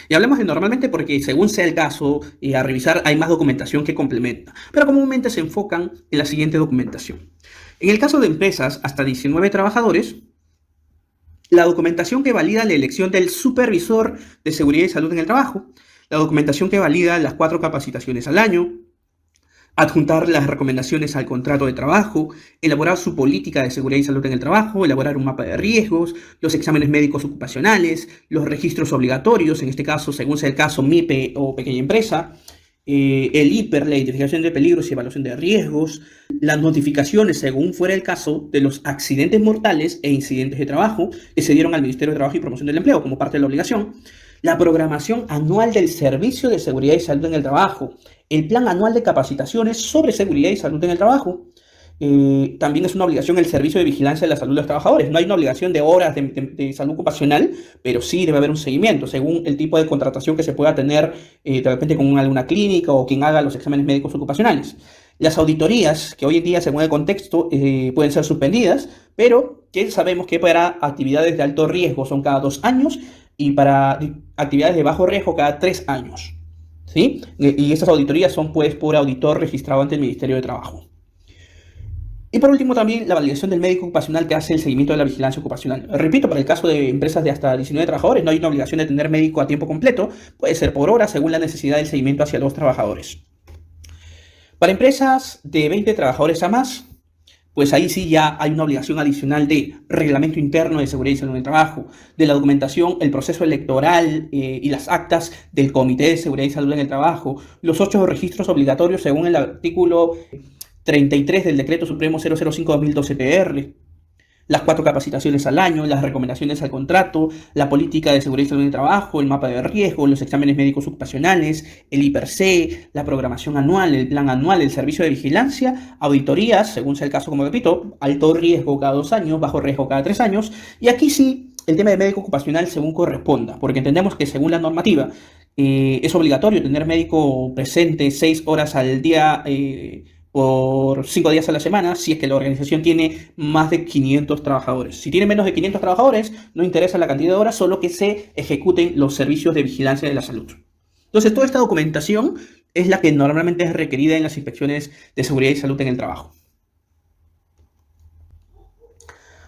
Y hablamos de normalmente porque según sea el caso, a revisar hay más documentación que complementa, pero comúnmente se enfocan en la siguiente documentación. En el caso de empresas hasta 19 trabajadores, la documentación que valida la elección del supervisor de seguridad y salud en el trabajo, la documentación que valida las 4 capacitaciones al año, adjuntar las recomendaciones al contrato de trabajo, elaborar su política de seguridad y salud en el trabajo, elaborar un mapa de riesgos, los exámenes médicos ocupacionales, los registros obligatorios, en este caso, según sea el caso, MIPE o pequeña empresa, el IPER, la identificación de peligros y evaluación de riesgos, las notificaciones, según fuera el caso, de los accidentes mortales e incidentes de trabajo que se dieron al Ministerio de Trabajo y Promoción del Empleo como parte de la obligación, la programación anual del Servicio de Seguridad y Salud en el Trabajo, el plan anual de capacitaciones sobre seguridad y salud en el trabajo. También es una obligación el servicio de vigilancia de la salud de los trabajadores. No hay una obligación de horas de salud ocupacional, pero sí debe haber un seguimiento según el tipo de contratación que se pueda tener de repente con alguna clínica o quien haga los exámenes médicos ocupacionales. Las auditorías, que hoy en día, según el contexto, pueden ser suspendidas, pero que sabemos que para actividades de alto riesgo son cada 2 años y para actividades de bajo riesgo cada 3 años. ¿Sí? Y estas auditorías son pues por auditor registrado ante el Ministerio de Trabajo. Y por último también la validación del médico ocupacional que hace el seguimiento de la vigilancia ocupacional. Repito, para el caso de empresas de hasta 19 trabajadores no hay una obligación de tener médico a tiempo completo, puede ser por hora según la necesidad del seguimiento hacia los trabajadores. Para empresas de 20 trabajadores a más, pues ahí sí ya hay una obligación adicional de reglamento interno de seguridad y salud en el trabajo, de la documentación, el proceso electoral y las actas del Comité de Seguridad y Salud en el Trabajo, los 8 registros obligatorios según el artículo 33 del Decreto Supremo 005/2012 las 4 capacitaciones al año, las recomendaciones al contrato, la política de seguridad y salud en el trabajo, el mapa de riesgo, los exámenes médicos ocupacionales, el IPER-C, la programación anual, el plan anual, el servicio de vigilancia, auditorías, según sea el caso, como repito, alto riesgo cada 2 años, bajo riesgo cada 3 años, y aquí sí, el tema de médico ocupacional según corresponda, porque entendemos que según la normativa es obligatorio tener médico presente 6 horas al día por 5 días a la semana, si es que la organización tiene más de 500 trabajadores. Si tiene menos de 500 trabajadores, no interesa la cantidad de horas, solo que se ejecuten los servicios de vigilancia de la salud. Entonces, toda esta documentación es la que normalmente es requerida en las inspecciones de seguridad y salud en el trabajo.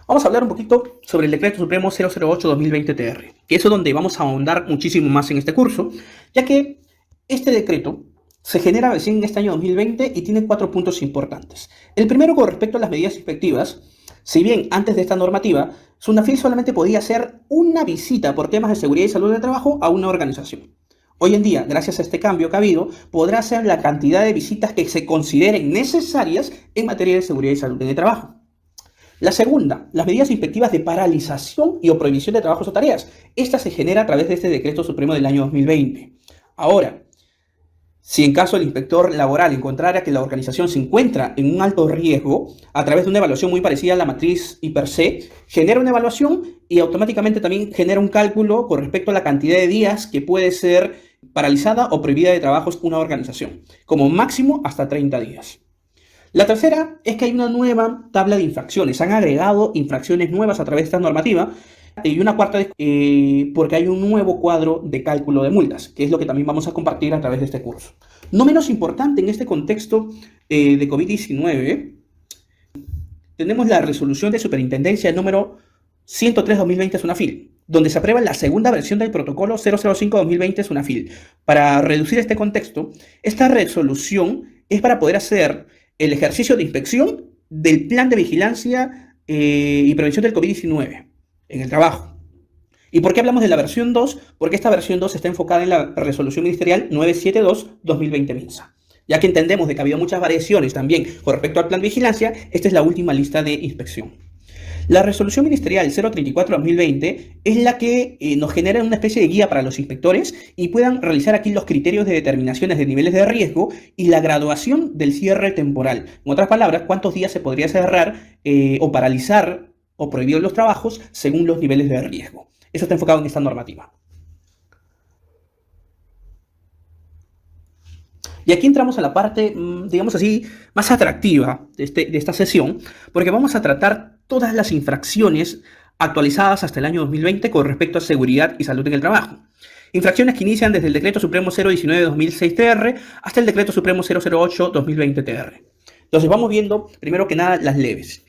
Vamos a hablar un poquito sobre el Decreto Supremo 008-2020-TR, que es donde vamos a ahondar muchísimo más en este curso, ya que este decreto se genera recién en este año 2020 y tiene 4 puntos importantes. El primero, con respecto a las medidas inspectivas, si bien antes de esta normativa, SUNAFIL solamente podía hacer una visita por temas de seguridad y salud del trabajo a una organización. Hoy en día, gracias a este cambio que ha habido, podrá hacer la cantidad de visitas que se consideren necesarias en materia de seguridad y salud en el trabajo. La segunda, las medidas inspectivas de paralización y o prohibición de trabajos o tareas. Esta se genera a través de este Decreto Supremo del año 2020. Ahora, si en caso el inspector laboral encontrara que la organización se encuentra en un alto riesgo, a través de una evaluación muy parecida a la matriz IPER-C, genera una evaluación y automáticamente también genera un cálculo con respecto a la cantidad de días que puede ser paralizada o prohibida de trabajos una organización, como máximo hasta 30 días. La tercera es que hay una nueva tabla de infracciones. Han agregado infracciones nuevas a través de esta normativa. Y una cuarta es porque hay un nuevo cuadro de cálculo de multas, que es lo que también vamos a compartir a través de este curso. No menos importante en este contexto de COVID-19, tenemos la resolución de superintendencia número 103-2020 SUNAFIL, donde se aprueba la segunda versión del protocolo 005-2020 SUNAFIL. Para reducir este contexto, esta resolución es para poder hacer el ejercicio de inspección del plan de vigilancia y prevención del COVID-19 en el trabajo. ¿Y por qué hablamos de la versión 2? Porque esta versión 2 está enfocada en la resolución ministerial 972-2020 MINSA. Ya que entendemos de que ha habido muchas variaciones también con respecto al plan de vigilancia, esta es la última lista de inspección. La resolución ministerial 034-2020 es la que nos genera una especie de guía para los inspectores y puedan realizar aquí los criterios de determinaciones de niveles de riesgo y la graduación del cierre temporal. En otras palabras, cuántos días se podría cerrar o paralizar o prohibir los trabajos según los niveles de riesgo. Eso está enfocado en esta normativa. Y aquí entramos a la parte, digamos así, más atractiva de esta sesión, porque vamos a tratar todas las infracciones actualizadas hasta el año 2020 con respecto a seguridad y salud en el trabajo. Infracciones que inician desde el Decreto Supremo 019-2006-TR hasta el Decreto Supremo 008-2020-TR. Entonces vamos viendo, primero que nada, las leves.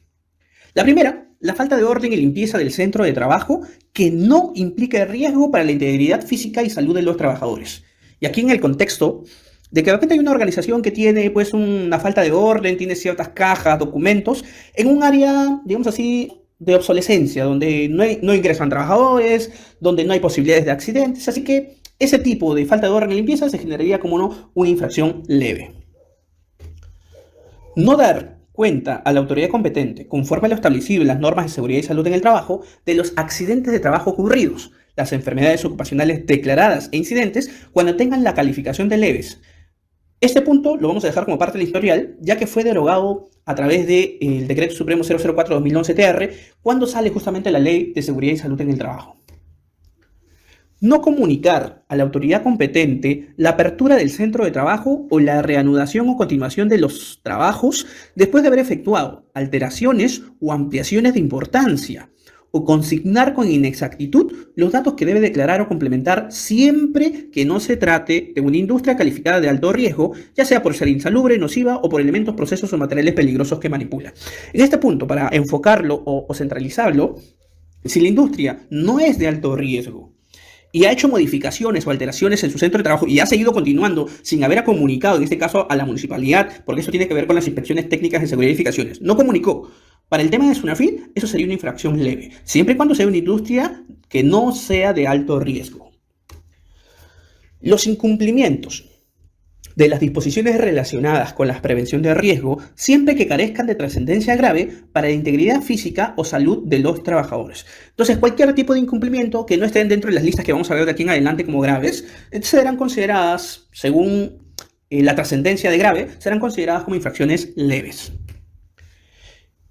La primera, la falta de orden y limpieza del centro de trabajo que no implica riesgo para la integridad física y salud de los trabajadores. Y aquí en el contexto de que de repente hay una organización que tiene pues una falta de orden, tiene ciertas cajas, documentos, en un área, digamos así, de obsolescencia, donde no ingresan trabajadores, donde no hay posibilidades de accidentes, así que ese tipo de falta de orden y limpieza se generaría como una infracción leve. No dar cuenta a la autoridad competente, conforme a lo establecido en las normas de seguridad y salud en el trabajo, de los accidentes de trabajo ocurridos, las enfermedades ocupacionales declaradas e incidentes cuando tengan la calificación de leves. Este punto lo vamos a dejar como parte del historial, ya que fue derogado a través del Decreto Supremo 004-2011-TR, cuando sale justamente la Ley de Seguridad y Salud en el Trabajo. No comunicar a la autoridad competente la apertura del centro de trabajo o la reanudación o continuación de los trabajos después de haber efectuado alteraciones o ampliaciones de importancia, o consignar con inexactitud los datos que debe declarar o complementar siempre que no se trate de una industria calificada de alto riesgo, ya sea por ser insalubre, nociva o por elementos, procesos o materiales peligrosos que manipula. En este punto, para enfocarlo o centralizarlo, si la industria no es de alto riesgo y ha hecho modificaciones o alteraciones en su centro de trabajo y ha seguido continuando sin haber comunicado, en este caso a la municipalidad, porque eso tiene que ver con las inspecciones técnicas de seguridad y edificaciones, no comunicó. Para el tema de SUNAFIL, eso sería una infracción leve, siempre y cuando sea una industria que no sea de alto riesgo. Los incumplimientos de las disposiciones relacionadas con la prevención de riesgo, siempre que carezcan de trascendencia grave para la integridad física o salud de los trabajadores. Entonces, cualquier tipo de incumplimiento que no estén dentro de las listas que vamos a ver de aquí en adelante como graves, serán consideradas, según la trascendencia de grave, serán consideradas como infracciones leves.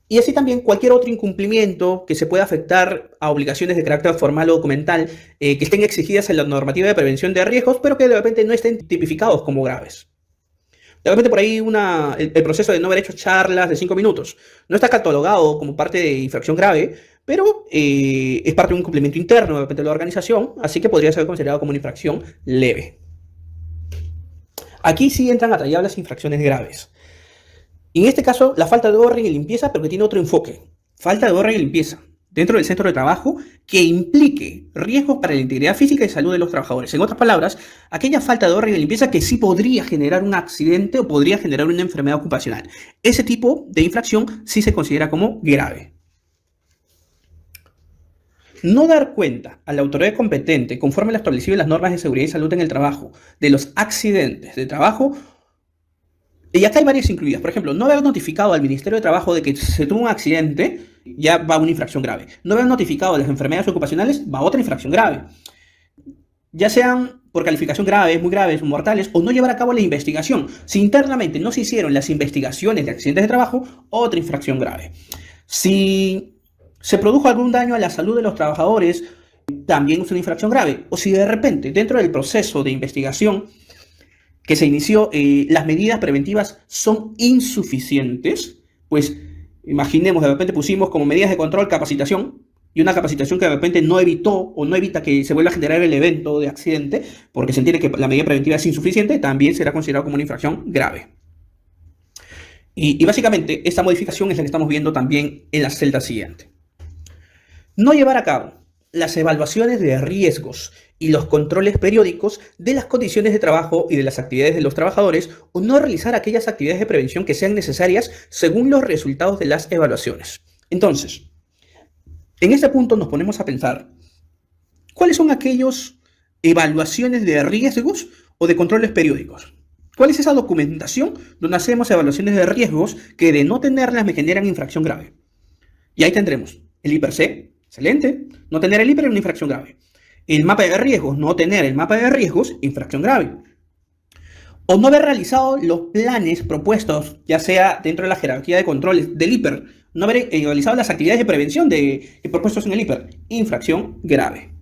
Y así también cualquier otro incumplimiento que se pueda afectar a obligaciones de carácter formal o documental que estén exigidas en la normativa de prevención de riesgos, pero que de repente no estén tipificados como graves. De repente por ahí el proceso de no haber hecho charlas de 5 minutos no está catalogado como parte de infracción grave, pero es parte de un incumplimiento interno de repente de la organización, así que podría ser considerado como una infracción leve. Aquí sí entran a tratar las infracciones graves. Y en este caso, la falta de orden y limpieza, pero que tiene otro enfoque. falta de orden y limpieza dentro del centro de trabajo que implique riesgos para la integridad física y salud de los trabajadores. En otras palabras, aquella falta de orden y limpieza que sí podría generar un accidente o podría generar una enfermedad ocupacional. Ese tipo de infracción sí se considera como grave. No dar cuenta a la autoridad competente, conforme a lo establecido en las normas de seguridad y salud en el trabajo, de los accidentes de trabajo. Y acá hay varias incluidas. Por ejemplo, no haber notificado al Ministerio de Trabajo de que se tuvo un accidente, ya va una infracción grave. No haber notificado de las enfermedades ocupacionales, va otra infracción grave. Ya sean por calificación graves, muy graves o mortales, o no llevar a cabo la investigación. Si internamente no se hicieron las investigaciones de accidentes de trabajo, otra infracción grave. Si se produjo algún daño a la salud de los trabajadores, también es una infracción grave. O si de repente, dentro del proceso de investigación que se inició, las medidas preventivas son insuficientes, pues imaginemos, de repente pusimos como medidas de control capacitación, y una capacitación que de repente no evitó o no evita que se vuelva a generar el evento de accidente, porque se entiende que la medida preventiva es insuficiente, también será considerado como una infracción grave. Y básicamente esta modificación es la que estamos viendo también en la celda siguiente. No llevar a cabo las evaluaciones de riesgos y los controles periódicos de las condiciones de trabajo y de las actividades de los trabajadores, o no realizar aquellas actividades de prevención que sean necesarias según los resultados de las evaluaciones. Entonces, en este punto nos ponemos a pensar, ¿cuáles son aquellas evaluaciones de riesgos o de controles periódicos? ¿Cuál es esa documentación donde hacemos evaluaciones de riesgos que de no tenerlas me generan infracción grave? Y ahí tendremos el IPRC. Excelente. No tener el IPR es una infracción grave. El mapa de riesgos, no tener el mapa de riesgos, infracción grave. O no haber realizado los planes propuestos, ya sea dentro de la jerarquía de controles del IPR, no haber realizado las actividades de prevención propuestos en el IPR, infracción grave.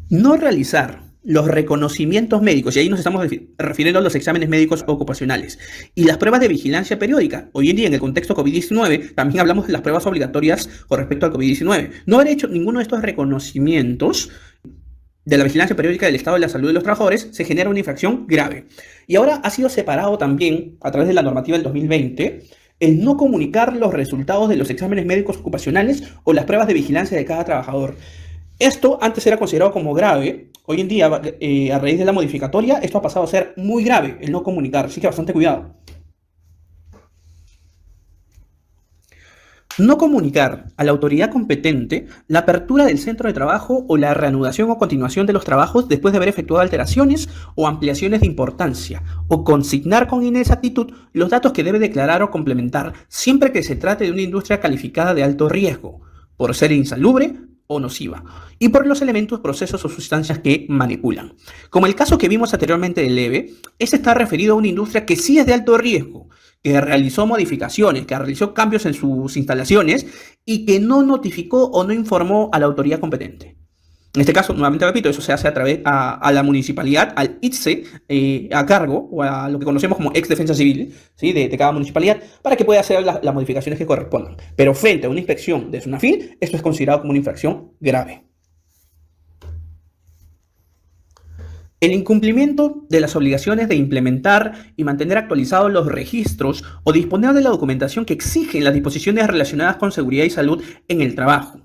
No realizar los reconocimientos médicos, y ahí nos estamos refiriendo a los exámenes médicos ocupacionales, y las pruebas de vigilancia periódica. Hoy en día, en el contexto COVID-19, también hablamos de las pruebas obligatorias con respecto al COVID-19. No haber hecho ninguno de estos reconocimientos de la vigilancia periódica del estado de la salud de los trabajadores se genera una infracción grave. Y ahora ha sido separado también, a través de la normativa del 2020, el no comunicar los resultados de los exámenes médicos ocupacionales o las pruebas de vigilancia de cada trabajador. Esto antes era considerado como grave. Hoy en día, a raíz de la modificatoria, esto ha pasado a ser muy grave, el no comunicar. Así que bastante cuidado. No comunicar a la autoridad competente la apertura del centro de trabajo o la reanudación o continuación de los trabajos después de haber efectuado alteraciones o ampliaciones de importancia, o consignar con inexactitud los datos que debe declarar o complementar siempre que se trate de una industria calificada de alto riesgo, por ser insalubre o nociva, y por los elementos, procesos o sustancias que manipulan. Como el caso que vimos anteriormente del EVE, este está referido a una industria que sí es de alto riesgo, que realizó modificaciones, que realizó cambios en sus instalaciones y que no notificó o no informó a la autoridad competente. En este caso, nuevamente repito, eso se hace a través a la municipalidad, al ITSE, a cargo, o a lo que conocemos como ex defensa civil, ¿sí? de cada municipalidad, para que pueda hacer las modificaciones que correspondan. Pero frente a una inspección de SUNAFIL, esto es considerado como una infracción grave. El incumplimiento de las obligaciones de implementar y mantener actualizados los registros o disponer de la documentación que exigen las disposiciones relacionadas con seguridad y salud en el trabajo.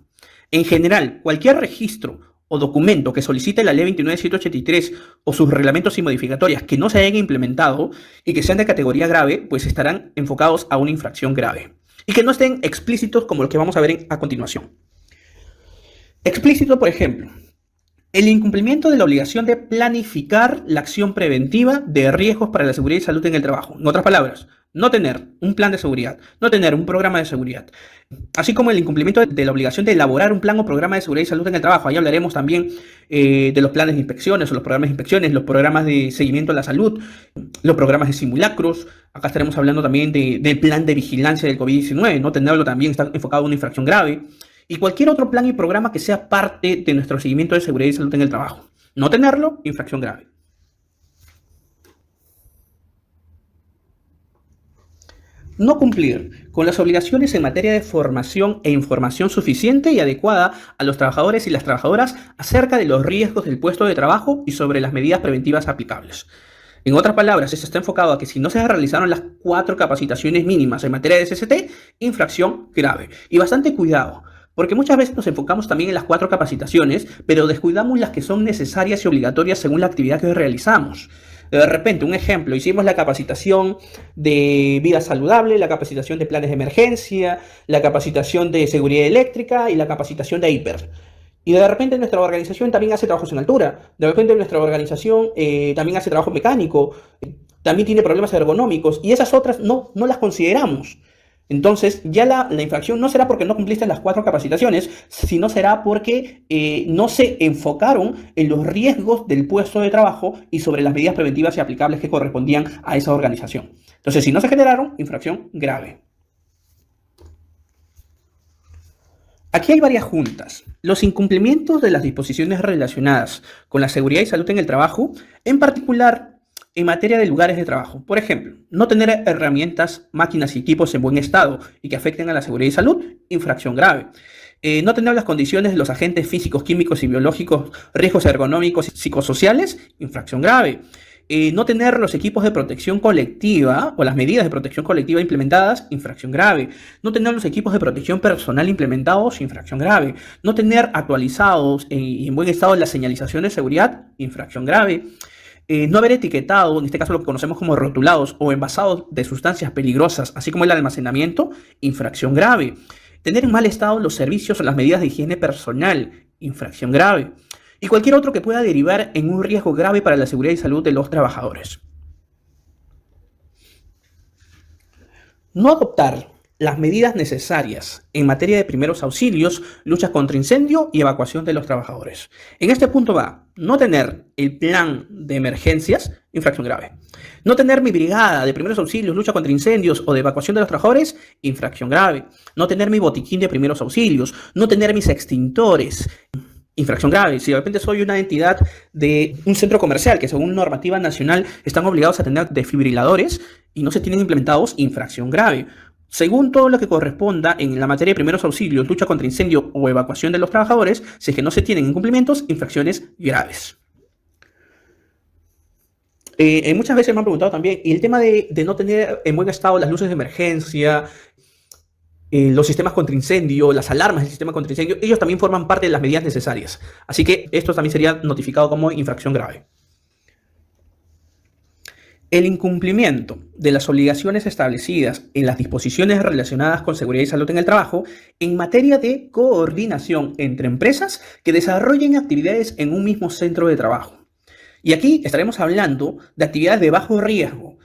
En general, cualquier registro o documento que solicite la Ley 29.183 o sus reglamentos y modificatorias que no se hayan implementado y que sean de categoría grave, pues estarán enfocados a una infracción grave. Y que no estén explícitos como lo que vamos a ver a continuación. Explícito, por ejemplo, el incumplimiento de la obligación de planificar la acción preventiva de riesgos para la seguridad y salud en el trabajo. En otras palabras, no tener un plan de seguridad, no tener un programa de seguridad. Así como el incumplimiento de la obligación de elaborar un plan o programa de seguridad y salud en el trabajo. Ahí hablaremos también de los planes de inspecciones o los programas de inspecciones, los programas de seguimiento a la salud, los programas de simulacros. Acá estaremos hablando también del plan de vigilancia del COVID-19. No tenerlo también está enfocado en una infracción grave. Y cualquier otro plan y programa que sea parte de nuestro seguimiento de seguridad y salud en el trabajo. No tenerlo, infracción grave. No cumplir con las obligaciones en materia de formación e información suficiente y adecuada a los trabajadores y las trabajadoras acerca de los riesgos del puesto de trabajo y sobre las medidas preventivas aplicables. En otras palabras, esto está enfocado a que si no se realizaron las 4 capacitaciones mínimas en materia de SST, infracción grave. Y bastante cuidado, porque muchas veces nos enfocamos también en las 4 capacitaciones, pero descuidamos las que son necesarias y obligatorias según la actividad que realizamos. De repente, un ejemplo, hicimos la capacitación de vida saludable, la capacitación de planes de emergencia, la capacitación de seguridad eléctrica y la capacitación de hiper. Y de repente nuestra organización también hace trabajos en altura, de repente nuestra organización también hace trabajo mecánico, también tiene problemas ergonómicos y esas otras no las consideramos. Entonces ya la infracción no será porque no cumpliste las 4 capacitaciones, sino será porque no se enfocaron en los riesgos del puesto de trabajo y sobre las medidas preventivas y aplicables que correspondían a esa organización. Entonces, si no se generaron, infracción grave. Aquí hay varias juntas. Los incumplimientos de las disposiciones relacionadas con la seguridad y salud en el trabajo, en particular en materia de lugares de trabajo. Por ejemplo, no tener herramientas, máquinas y equipos en buen estado y que afecten a la seguridad y salud, infracción grave. No tener las condiciones de los agentes físicos, químicos y biológicos, riesgos ergonómicos y psicosociales, infracción grave. No tener los equipos de protección colectiva o las medidas de protección colectiva implementadas, infracción grave. No tener los equipos de protección personal implementados, infracción grave. No tener actualizados y en buen estado las señalizaciones de seguridad, infracción grave. No haber etiquetado, en este caso lo que conocemos como rotulados o envasados de sustancias peligrosas, así como el almacenamiento, infracción grave. Tener en mal estado los servicios o las medidas de higiene personal, infracción grave. Y cualquier otro que pueda derivar en un riesgo grave para la seguridad y salud de los trabajadores. No adoptar las medidas necesarias en materia de primeros auxilios, lucha contra incendio y evacuación de los trabajadores. En este punto va, no tener el plan de emergencias, infracción grave. No tener mi brigada de primeros auxilios, lucha contra incendios o de evacuación de los trabajadores, infracción grave. No tener mi botiquín de primeros auxilios, no tener mis extintores, infracción grave. Si de repente soy una entidad de un centro comercial que según normativa nacional están obligados a tener desfibriladores y no se tienen implementados, infracción grave. Según todo lo que corresponda en la materia de primeros auxilios, lucha contra incendio o evacuación de los trabajadores, si es que no se tienen incumplimientos, infracciones graves. Muchas veces me han preguntado también, y el tema de no tener en buen estado las luces de emergencia, los sistemas contra incendio, las alarmas del sistema contra incendio, ellos también forman parte de las medidas necesarias. Así que esto también sería notificado como infracción grave. El incumplimiento de las obligaciones establecidas en las disposiciones relacionadas con seguridad y salud en el trabajo en materia de coordinación entre empresas que desarrollen actividades en un mismo centro de trabajo. Y aquí estaremos hablando de actividades de bajo riesgo.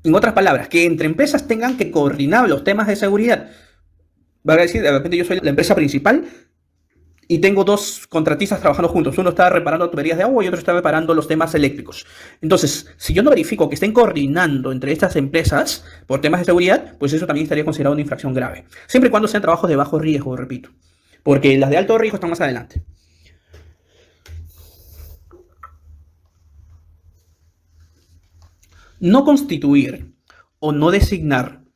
En otras palabras, que entre empresas tengan que coordinar los temas de seguridad. Va a decir, de repente yo soy la empresa principal y tengo 2 contratistas trabajando juntos. Uno está reparando tuberías de agua y otro está reparando los temas eléctricos. Entonces, si yo no verifico que estén coordinando entre estas empresas por temas de seguridad, pues eso también estaría considerado una infracción grave. Siempre y cuando sean trabajos de bajo riesgo, repito. Porque las de alto riesgo están más adelante. No constituir o no designar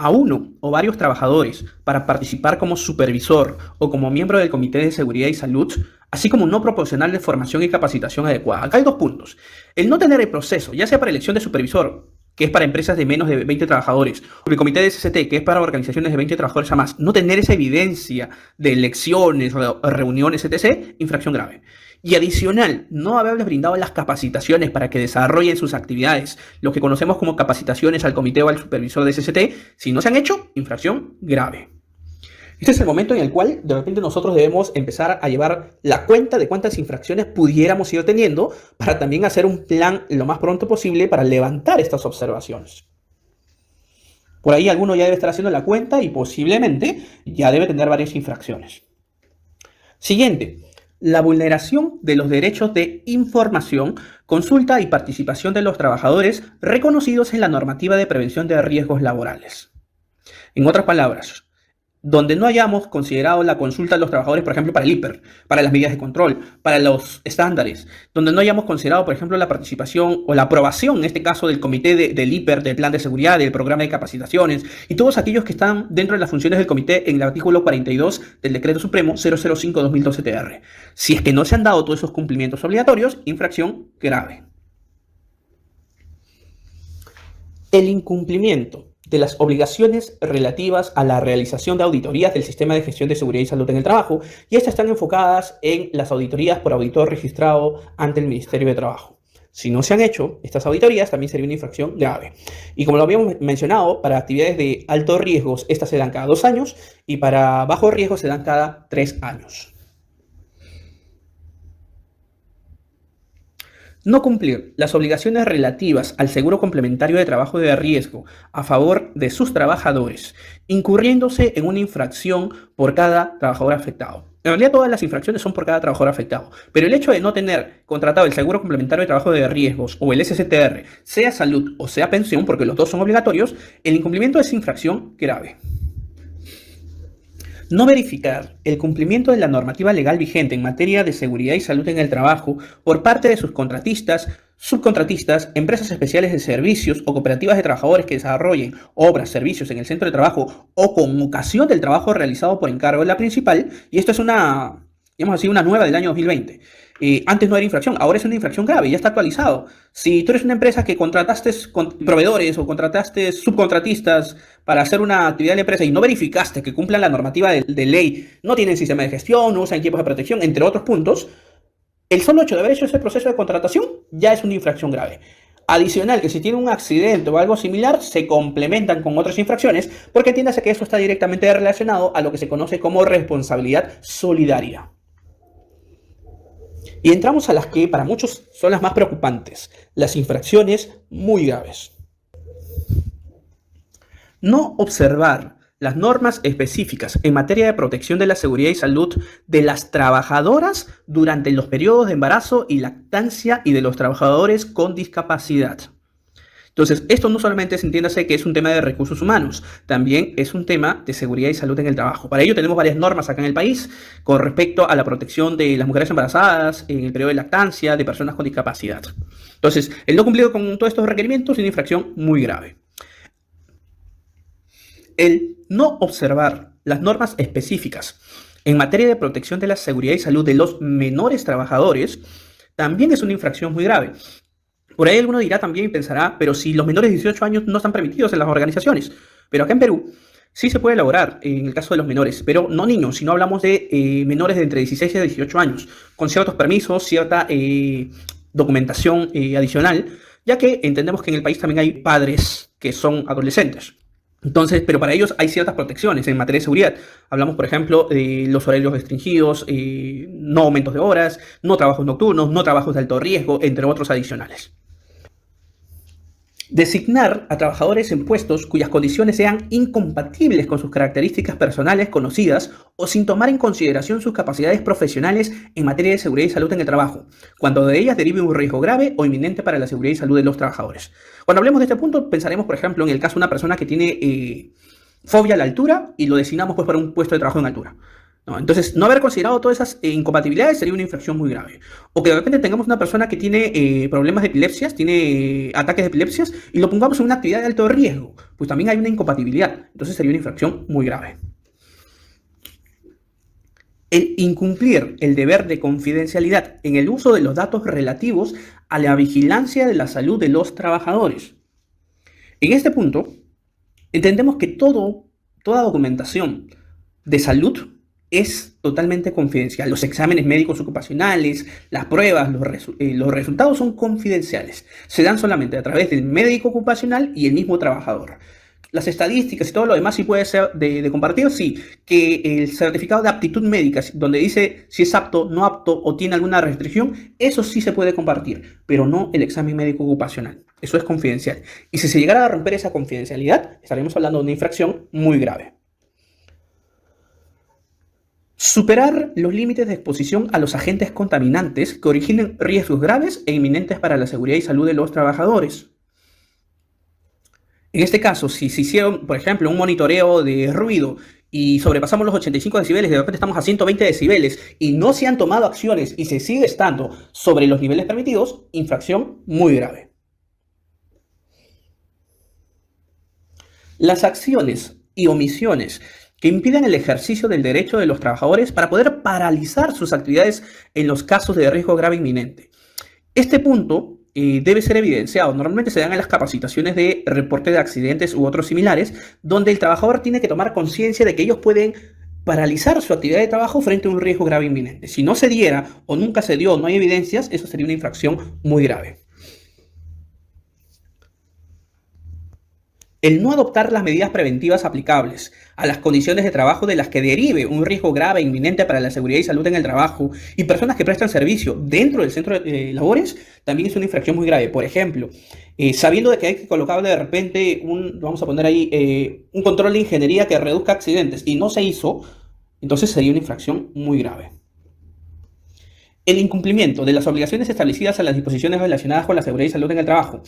a uno o varios trabajadores para participar como supervisor o como miembro del Comité de Seguridad y Salud, así como no proporcionarle formación y capacitación adecuada. Acá hay 2 puntos. El no tener el proceso, ya sea para elección de supervisor, que es para empresas de menos de 20 trabajadores, o el Comité de SST, que es para organizaciones de 20 trabajadores a más, no tener esa evidencia de elecciones, reuniones, etc., infracción grave. Y adicional, no haberles brindado las capacitaciones para que desarrollen sus actividades, lo que conocemos como capacitaciones al comité o al supervisor de SST, si no se han hecho, infracción grave. Este es el momento en el cual de repente nosotros debemos empezar a llevar la cuenta de cuántas infracciones pudiéramos ir teniendo para también hacer un plan lo más pronto posible para levantar estas observaciones. Por ahí alguno ya debe estar haciendo la cuenta y posiblemente ya debe tener varias infracciones. Siguiente. La vulneración de los derechos de información, consulta y participación de los trabajadores reconocidos en la normativa de prevención de riesgos laborales. En otras palabras, donde no hayamos considerado la consulta de los trabajadores, por ejemplo, para el hiper, para las medidas de control, para los estándares, donde no hayamos considerado, por ejemplo, la participación o la aprobación, en este caso, del comité del hiper, del plan de seguridad, del programa de capacitaciones, y todos aquellos que están dentro de las funciones del comité en el artículo 42 del Decreto Supremo 005-2012-TR. Si es que no se han dado todos esos cumplimientos obligatorios, infracción grave. El incumplimiento de las obligaciones relativas a la realización de auditorías del sistema de gestión de seguridad y salud en el trabajo, y estas están enfocadas en las auditorías por auditor registrado ante el Ministerio de Trabajo. Si no se han hecho estas auditorías, también sería una infracción grave. Y como lo habíamos mencionado, para actividades de alto riesgo, estas se dan cada 2 años, y para bajo riesgo se dan cada 3 años. No cumplir las obligaciones relativas al seguro complementario de trabajo de riesgo a favor de sus trabajadores, incurriéndose en una infracción por cada trabajador afectado. En realidad todas las infracciones son por cada trabajador afectado, pero el hecho de no tener contratado el seguro complementario de trabajo de riesgos o el SSTR, sea salud o sea pensión, porque los dos son obligatorios, el incumplimiento es infracción grave. No verificar el cumplimiento de la normativa legal vigente en materia de seguridad y salud en el trabajo por parte de sus contratistas, subcontratistas, empresas especiales de servicios o cooperativas de trabajadores que desarrollen obras, servicios en el centro de trabajo o con ocasión del trabajo realizado por encargo de la principal, y esto es una, digamos así, una nueva del año 2020. Antes no era infracción, ahora es una infracción grave, ya está actualizado. Si tú eres una empresa que contrataste proveedores o contrataste subcontratistas para hacer una actividad de la empresa y no verificaste que cumplan la normativa de ley, no tienen sistema de gestión, no usan equipos de protección, entre otros puntos, el solo hecho de haber hecho ese proceso de contratación ya es una infracción grave. Adicional, que si tiene un accidente o algo similar, se complementan con otras infracciones, porque entiéndase que eso está directamente relacionado a lo que se conoce como responsabilidad solidaria. Y entramos a las que para muchos son las más preocupantes, las infracciones muy graves. No observar las normas específicas en materia de protección de la seguridad y salud de las trabajadoras durante los periodos de embarazo y lactancia y de los trabajadores con discapacidad. Entonces, esto no solamente entiéndase que es un tema de recursos humanos, también es un tema de seguridad y salud en el trabajo. Para ello tenemos varias normas acá en el país con respecto a la protección de las mujeres embarazadas, en el periodo de lactancia, de personas con discapacidad. Entonces, el no cumplido con todos estos requerimientos es una infracción muy grave. El no observar las normas específicas en materia de protección de la seguridad y salud de los menores trabajadores también es una infracción muy grave. Por ahí alguno dirá también y pensará, pero si los menores de 18 años no están permitidos en las organizaciones. Pero acá en Perú sí se puede elaborar en el caso de los menores, pero no niños, sino hablamos de menores de entre 16 y 18 años, con ciertos permisos, cierta documentación adicional, ya que entendemos que en el país también hay padres que son adolescentes. Entonces, pero para ellos hay ciertas protecciones en materia de seguridad. Hablamos, por ejemplo, de los horarios restringidos, no aumentos de horas, no trabajos nocturnos, no trabajos de alto riesgo, entre otros adicionales. Designar a trabajadores en puestos cuyas condiciones sean incompatibles con sus características personales conocidas o sin tomar en consideración sus capacidades profesionales en materia de seguridad y salud en el trabajo, cuando de ellas derive un riesgo grave o inminente para la seguridad y salud de los trabajadores. Cuando hablemos de este punto, pensaremos, por ejemplo, en el caso de una persona que tiene fobia a la altura y lo designamos pues para un puesto de trabajo en altura. ¿No? Entonces, no haber considerado todas esas incompatibilidades sería una infracción muy grave. O que de repente tengamos una persona que tiene problemas de epilepsias, tiene ataques de epilepsias, y lo pongamos en una actividad de alto riesgo, pues también hay una incompatibilidad. Entonces sería una infracción muy grave. El incumplir el deber de confidencialidad en el uso de los datos relativos a la vigilancia de la salud de los trabajadores. En este punto, entendemos que toda documentación de salud es totalmente confidencial. Los exámenes médicos ocupacionales, las pruebas, los resultados son confidenciales. Se dan solamente a través del médico ocupacional y el mismo trabajador. Las estadísticas y todo lo demás sí puede ser de compartir, sí. Que el certificado de aptitud médica, donde dice si es apto, no apto o tiene alguna restricción, eso sí se puede compartir, pero no el examen médico ocupacional. Eso es confidencial. Y si se llegara a romper esa confidencialidad, estaremos hablando de una infracción muy grave. Superar los límites de exposición a los agentes contaminantes que originen riesgos graves e inminentes para la seguridad y salud de los trabajadores. En este caso, si se hicieron, por ejemplo, un monitoreo de ruido y sobrepasamos los 85 decibeles, de repente estamos a 120 decibeles y no se han tomado acciones y se sigue estando sobre los niveles permitidos, infracción muy grave. Las acciones y omisiones que impidan el ejercicio del derecho de los trabajadores para poder paralizar sus actividades en los casos de riesgo grave inminente. Este punto debe ser evidenciado. Normalmente se dan en las capacitaciones de reporte de accidentes u otros similares, donde el trabajador tiene que tomar conciencia de que ellos pueden paralizar su actividad de trabajo frente a un riesgo grave inminente. Si no se diera o nunca se dio, no hay evidencias, eso sería una infracción muy grave. El no adoptar las medidas preventivas aplicables a las condiciones de trabajo de las que derive un riesgo grave e inminente para la seguridad y salud en el trabajo y personas que prestan servicio dentro del centro de labores también es una infracción muy grave. Por ejemplo, sabiendo de que hay que colocar de repente vamos a poner ahí, un control de ingeniería que reduzca accidentes y no se hizo, entonces sería una infracción muy grave. El incumplimiento de las obligaciones establecidas en las disposiciones relacionadas con la seguridad y salud en el trabajo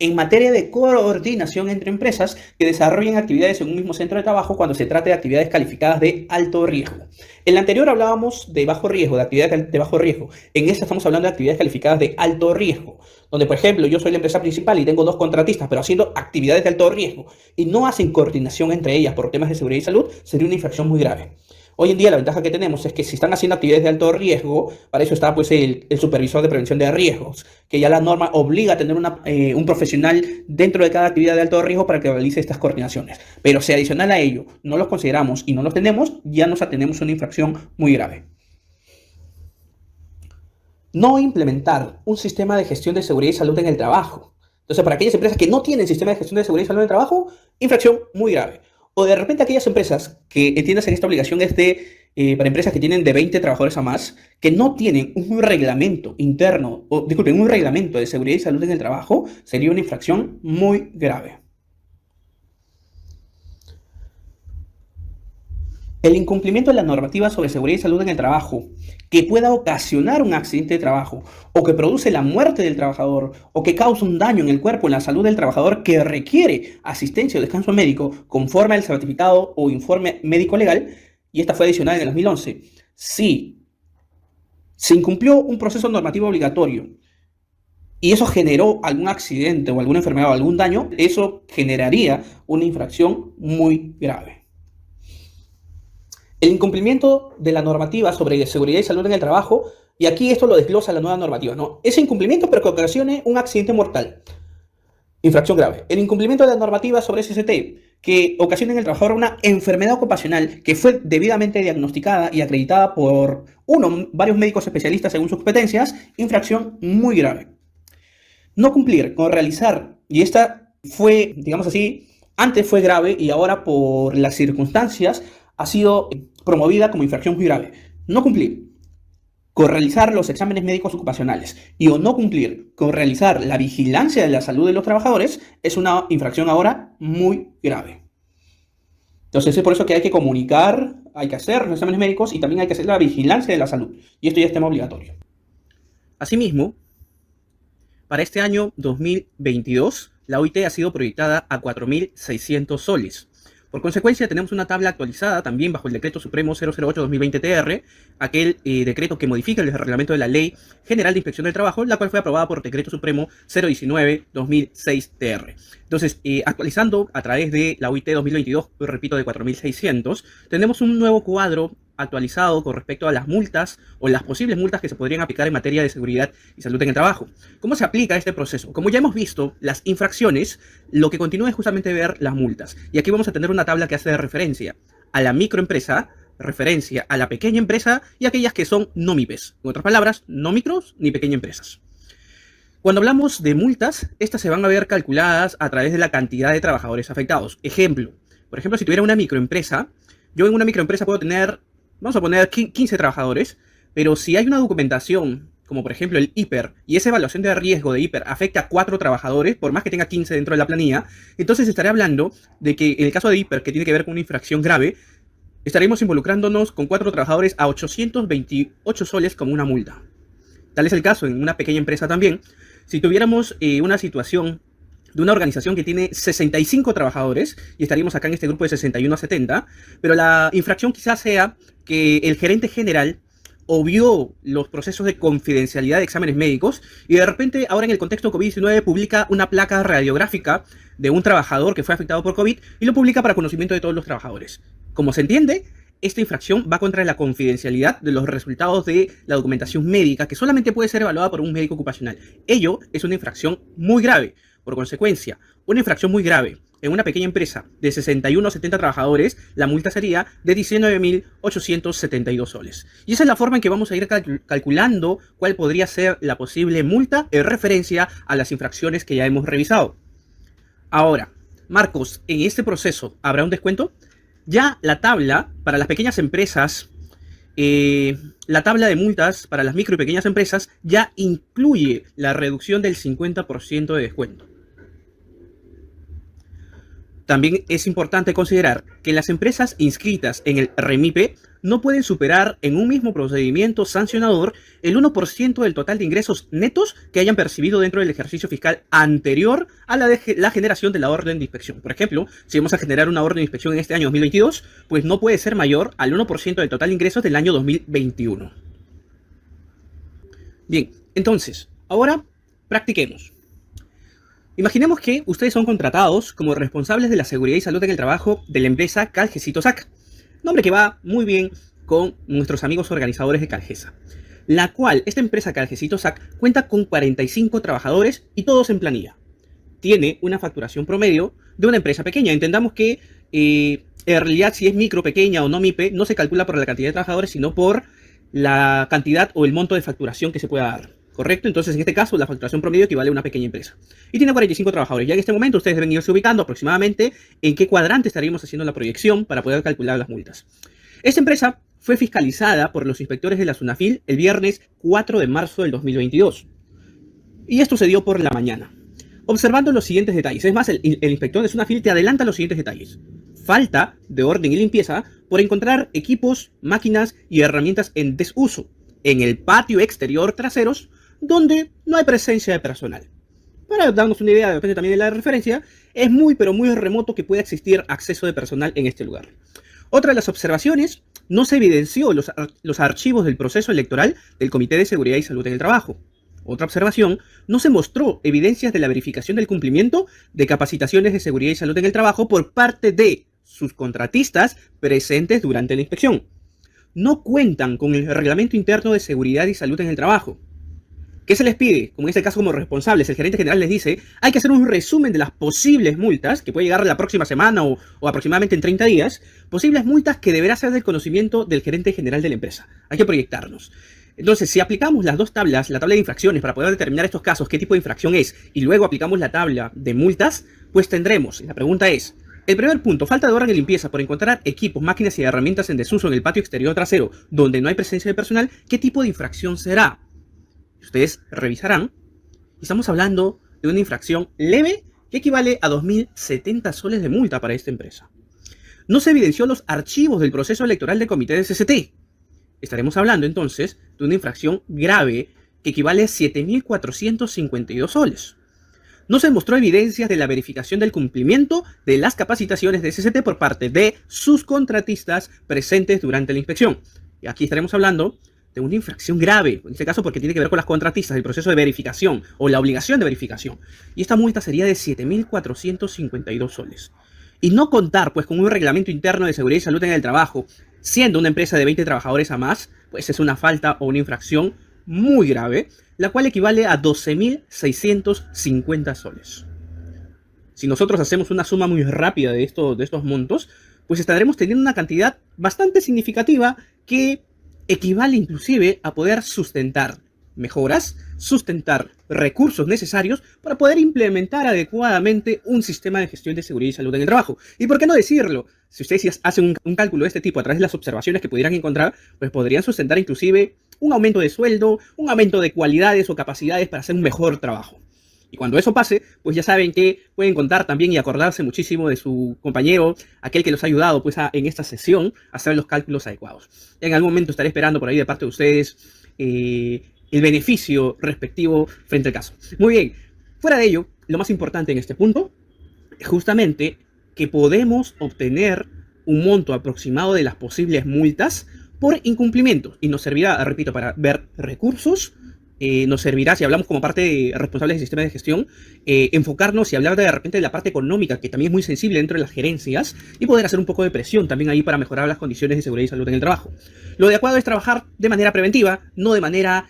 en materia de coordinación entre empresas que desarrollen actividades en un mismo centro de trabajo cuando se trate de actividades calificadas de alto riesgo. En la anterior hablábamos de bajo riesgo, de actividades de bajo riesgo. En esta estamos hablando de actividades calificadas de alto riesgo, donde, por ejemplo, yo soy la empresa principal y tengo 2 contratistas, pero haciendo actividades de alto riesgo y no hacen coordinación entre ellas por temas de seguridad y salud, sería una infracción muy grave. Hoy en día la ventaja que tenemos es que si están haciendo actividades de alto riesgo, para eso está pues el supervisor de prevención de riesgos, que ya la norma obliga a tener un profesional dentro de cada actividad de alto riesgo para que realice estas coordinaciones. Pero si adicional a ello no los consideramos y no los tenemos, ya nos atenemos a una infracción muy grave. No implementar un sistema de gestión de seguridad y salud en el trabajo. Entonces, para aquellas empresas que no tienen sistema de gestión de seguridad y salud en el trabajo, infracción muy grave. O de repente aquellas empresas que entiendas en esta obligación es para empresas que tienen de 20 trabajadores a más, que no tienen un reglamento interno, un reglamento de seguridad y salud en el trabajo, sería una infracción muy grave. El incumplimiento de la normativa sobre seguridad y salud en el trabajo que pueda ocasionar un accidente de trabajo o que produce la muerte del trabajador o que causa un daño en el cuerpo o en la salud del trabajador que requiere asistencia o descanso médico conforme al certificado o informe médico legal, y esta fue adicionada en el 2011. Si se incumplió un proceso normativo obligatorio y eso generó algún accidente o alguna enfermedad o algún daño, eso generaría una infracción muy grave. El incumplimiento de la normativa sobre seguridad y salud en el trabajo, y aquí esto lo desglosa la nueva normativa, ¿no? Ese incumplimiento pero que ocasione un accidente mortal. Infracción grave. El incumplimiento de la normativa sobre SST, que ocasiona en el trabajador una enfermedad ocupacional que fue debidamente diagnosticada y acreditada por varios médicos especialistas según sus competencias, infracción muy grave. No cumplir con realizar, y esta fue, digamos así, antes fue grave y ahora por las circunstancias ha sido promovida como infracción muy grave. No cumplir con realizar los exámenes médicos ocupacionales y o no cumplir con realizar la vigilancia de la salud de los trabajadores es una infracción ahora muy grave. Entonces es por eso que hay que comunicar, hay que hacer los exámenes médicos y también hay que hacer la vigilancia de la salud. Y esto ya es tema obligatorio. Asimismo, para este año 2022, la OIT ha sido proyectada a 4.600 soles. Por consecuencia, tenemos una tabla actualizada también bajo el Decreto Supremo 008-2020-TR, aquel decreto que modifica el reglamento de la Ley General de Inspección del Trabajo, la cual fue aprobada por Decreto Supremo 019-2006-TR. Entonces, actualizando a través de la OIT 2022, repito, de 4.600, tenemos un nuevo cuadro actualizado con respecto a las multas o las posibles multas que se podrían aplicar en materia de seguridad y salud en el trabajo. ¿Cómo se aplica este proceso? Como ya hemos visto, las infracciones, lo que continúa es justamente ver las multas. Y aquí vamos a tener una tabla que hace referencia a la microempresa, referencia a la pequeña empresa y aquellas que son no MIPES. En otras palabras, no micros ni pequeñas empresas. Cuando hablamos de multas, estas se van a ver calculadas a través de la cantidad de trabajadores afectados. Por ejemplo, si tuviera una microempresa, yo en una microempresa puedo tener, vamos a poner 15 trabajadores, pero si hay una documentación, como por ejemplo el IPER, y esa evaluación de riesgo de IPER afecta a 4 trabajadores, por más que tenga 15 dentro de la planilla, entonces estaré hablando de que en el caso de IPER, que tiene que ver con una infracción grave, estaremos involucrándonos con 4 trabajadores a 828 soles como una multa. Tal es el caso en una pequeña empresa también. Si tuviéramos una situación de una organización que tiene 65 trabajadores, y estaríamos acá en este grupo de 61 a 70, pero la infracción quizás sea que el gerente general obvió los procesos de confidencialidad de exámenes médicos y de repente ahora en el contexto COVID-19 publica una placa radiográfica de un trabajador que fue afectado por COVID y lo publica para conocimiento de todos los trabajadores. Como se entiende, esta infracción va contra la confidencialidad de los resultados de la documentación médica, que solamente puede ser evaluada por un médico ocupacional. Ello es una infracción muy grave. Por consecuencia, una infracción muy grave en una pequeña empresa de 61 a 70 trabajadores, la multa sería de 19.872 soles. Y esa es la forma en que vamos a ir calculando cuál podría ser la posible multa en referencia a las infracciones que ya hemos revisado. Ahora, Marcos, ¿en este proceso habrá un descuento? Ya la tabla para las pequeñas empresas, la tabla de multas para las micro y pequeñas empresas ya incluye la reducción del 50% de descuento. También es importante considerar que las empresas inscritas en el REMIPE no pueden superar en un mismo procedimiento sancionador el 1% del total de ingresos netos que hayan percibido dentro del ejercicio fiscal anterior a la generación de la orden de inspección. Por ejemplo, si vamos a generar una orden de inspección en este año 2022, pues no puede ser mayor al 1% del total de ingresos del año 2021. Bien, entonces, ahora practiquemos. Imaginemos que ustedes son contratados como responsables de la seguridad y salud en el trabajo de la empresa Calgesitos SAC, nombre que va muy bien con nuestros amigos organizadores de Calgesa, la cual, esta empresa Calgesitos SAC, cuenta con 45 trabajadores y todos en planilla. Tiene una facturación promedio de una empresa pequeña. Entendamos que en realidad si es micro, pequeña o no MIPE, no se calcula por la cantidad de trabajadores, sino por la cantidad o el monto de facturación que se pueda dar. ¿Correcto? Entonces, en este caso, la facturación promedio equivale a una pequeña empresa. Y tiene 45 trabajadores. Ya en este momento, ustedes deben irse ubicando aproximadamente en qué cuadrante estaríamos haciendo la proyección para poder calcular las multas. Esta empresa fue fiscalizada por los inspectores de la SUNAFIL el viernes 4 de marzo del 2022. Y esto se dio por la mañana. Observando los siguientes detalles. Es más, el inspector de SUNAFIL te adelanta los siguientes detalles. Falta de orden y limpieza por encontrar equipos, máquinas y herramientas en desuso en el patio exterior traseros, donde no hay presencia de personal. Para darnos una idea, depende también de la referencia, es muy pero muy remoto que pueda existir acceso de personal en este lugar. Otra de las observaciones, no se evidenció los archivos del proceso electoral del Comité de Seguridad y Salud en el Trabajo. Otra observación, no se mostró evidencias de la verificación del cumplimiento de capacitaciones de seguridad y salud en el trabajo por parte de sus contratistas presentes durante la inspección. No cuentan con el reglamento interno de seguridad y salud en el trabajo. ¿Qué se les pide? Como en este caso como responsables, el gerente general les dice, hay que hacer un resumen de las posibles multas, que puede llegar la próxima semana o aproximadamente en 30 días, posibles multas que deberá ser del conocimiento del gerente general de la empresa. Hay que proyectarnos. Entonces, si aplicamos las dos tablas, la tabla de infracciones para poder determinar estos casos, qué tipo de infracción es, y luego aplicamos la tabla de multas, pues tendremos, la pregunta es, el primer punto, falta de orden de limpieza por encontrar equipos, máquinas y herramientas en desuso en el patio exterior trasero, donde no hay presencia de personal, ¿qué tipo de infracción será? Ustedes revisarán, y estamos hablando de una infracción leve que equivale a 2.070 soles de multa para esta empresa. No se evidenció los archivos del proceso electoral del comité de CCT. Estaremos hablando entonces de una infracción grave que equivale a 7.452 soles. No se mostró evidencias de la verificación del cumplimiento de las capacitaciones de CCT por parte de sus contratistas presentes durante la inspección. Y aquí estaremos hablando de una infracción grave, en este caso porque tiene que ver con las contratistas, el proceso de verificación o la obligación de verificación. Y esta multa sería de 7.452 soles. Y no contar pues con un reglamento interno de seguridad y salud en el trabajo, siendo una empresa de 20 trabajadores a más, pues es una falta o una infracción muy grave, la cual equivale a 12.650 soles. Si nosotros hacemos una suma muy rápida de estos montos, pues estaremos teniendo una cantidad bastante significativa que equivale inclusive a poder sustentar mejoras, sustentar recursos necesarios para poder implementar adecuadamente un sistema de gestión de seguridad y salud en el trabajo. ¿Y por qué no decirlo? Si ustedes hacen un cálculo de este tipo a través de las observaciones que pudieran encontrar, pues podrían sustentar inclusive un aumento de sueldo, un aumento de cualidades o capacidades para hacer un mejor trabajo. Y cuando eso pase, pues ya saben que pueden contar también y acordarse muchísimo de su compañero, aquel que los ha ayudado pues en esta sesión a hacer los cálculos adecuados. En algún momento estaré esperando por ahí de parte de ustedes el beneficio respectivo frente al caso. Muy bien, fuera de ello, lo más importante en este punto es justamente que podemos obtener un monto aproximado de las posibles multas por incumplimiento y nos servirá, repito, para ver recursos nos servirá, si hablamos como parte de responsables del sistema de gestión, enfocarnos y hablar de repente de la parte económica, que también es muy sensible dentro de las gerencias, y poder hacer un poco de presión también ahí para mejorar las condiciones de seguridad y salud en el trabajo. Lo adecuado es trabajar de manera preventiva, no de manera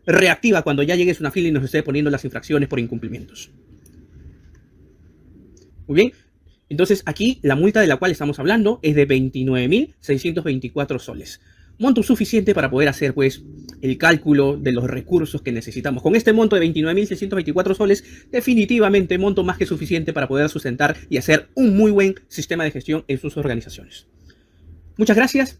reactiva cuando ya llegues a una fila y nos esté poniendo las infracciones por incumplimientos. Muy bien. Entonces aquí la multa de la cual estamos hablando es de 29.624 soles. Monto suficiente para poder hacer pues el cálculo de los recursos que necesitamos. Con este monto de 29.624 soles, definitivamente monto más que suficiente para poder sustentar y hacer un muy buen sistema de gestión en sus organizaciones. Muchas gracias.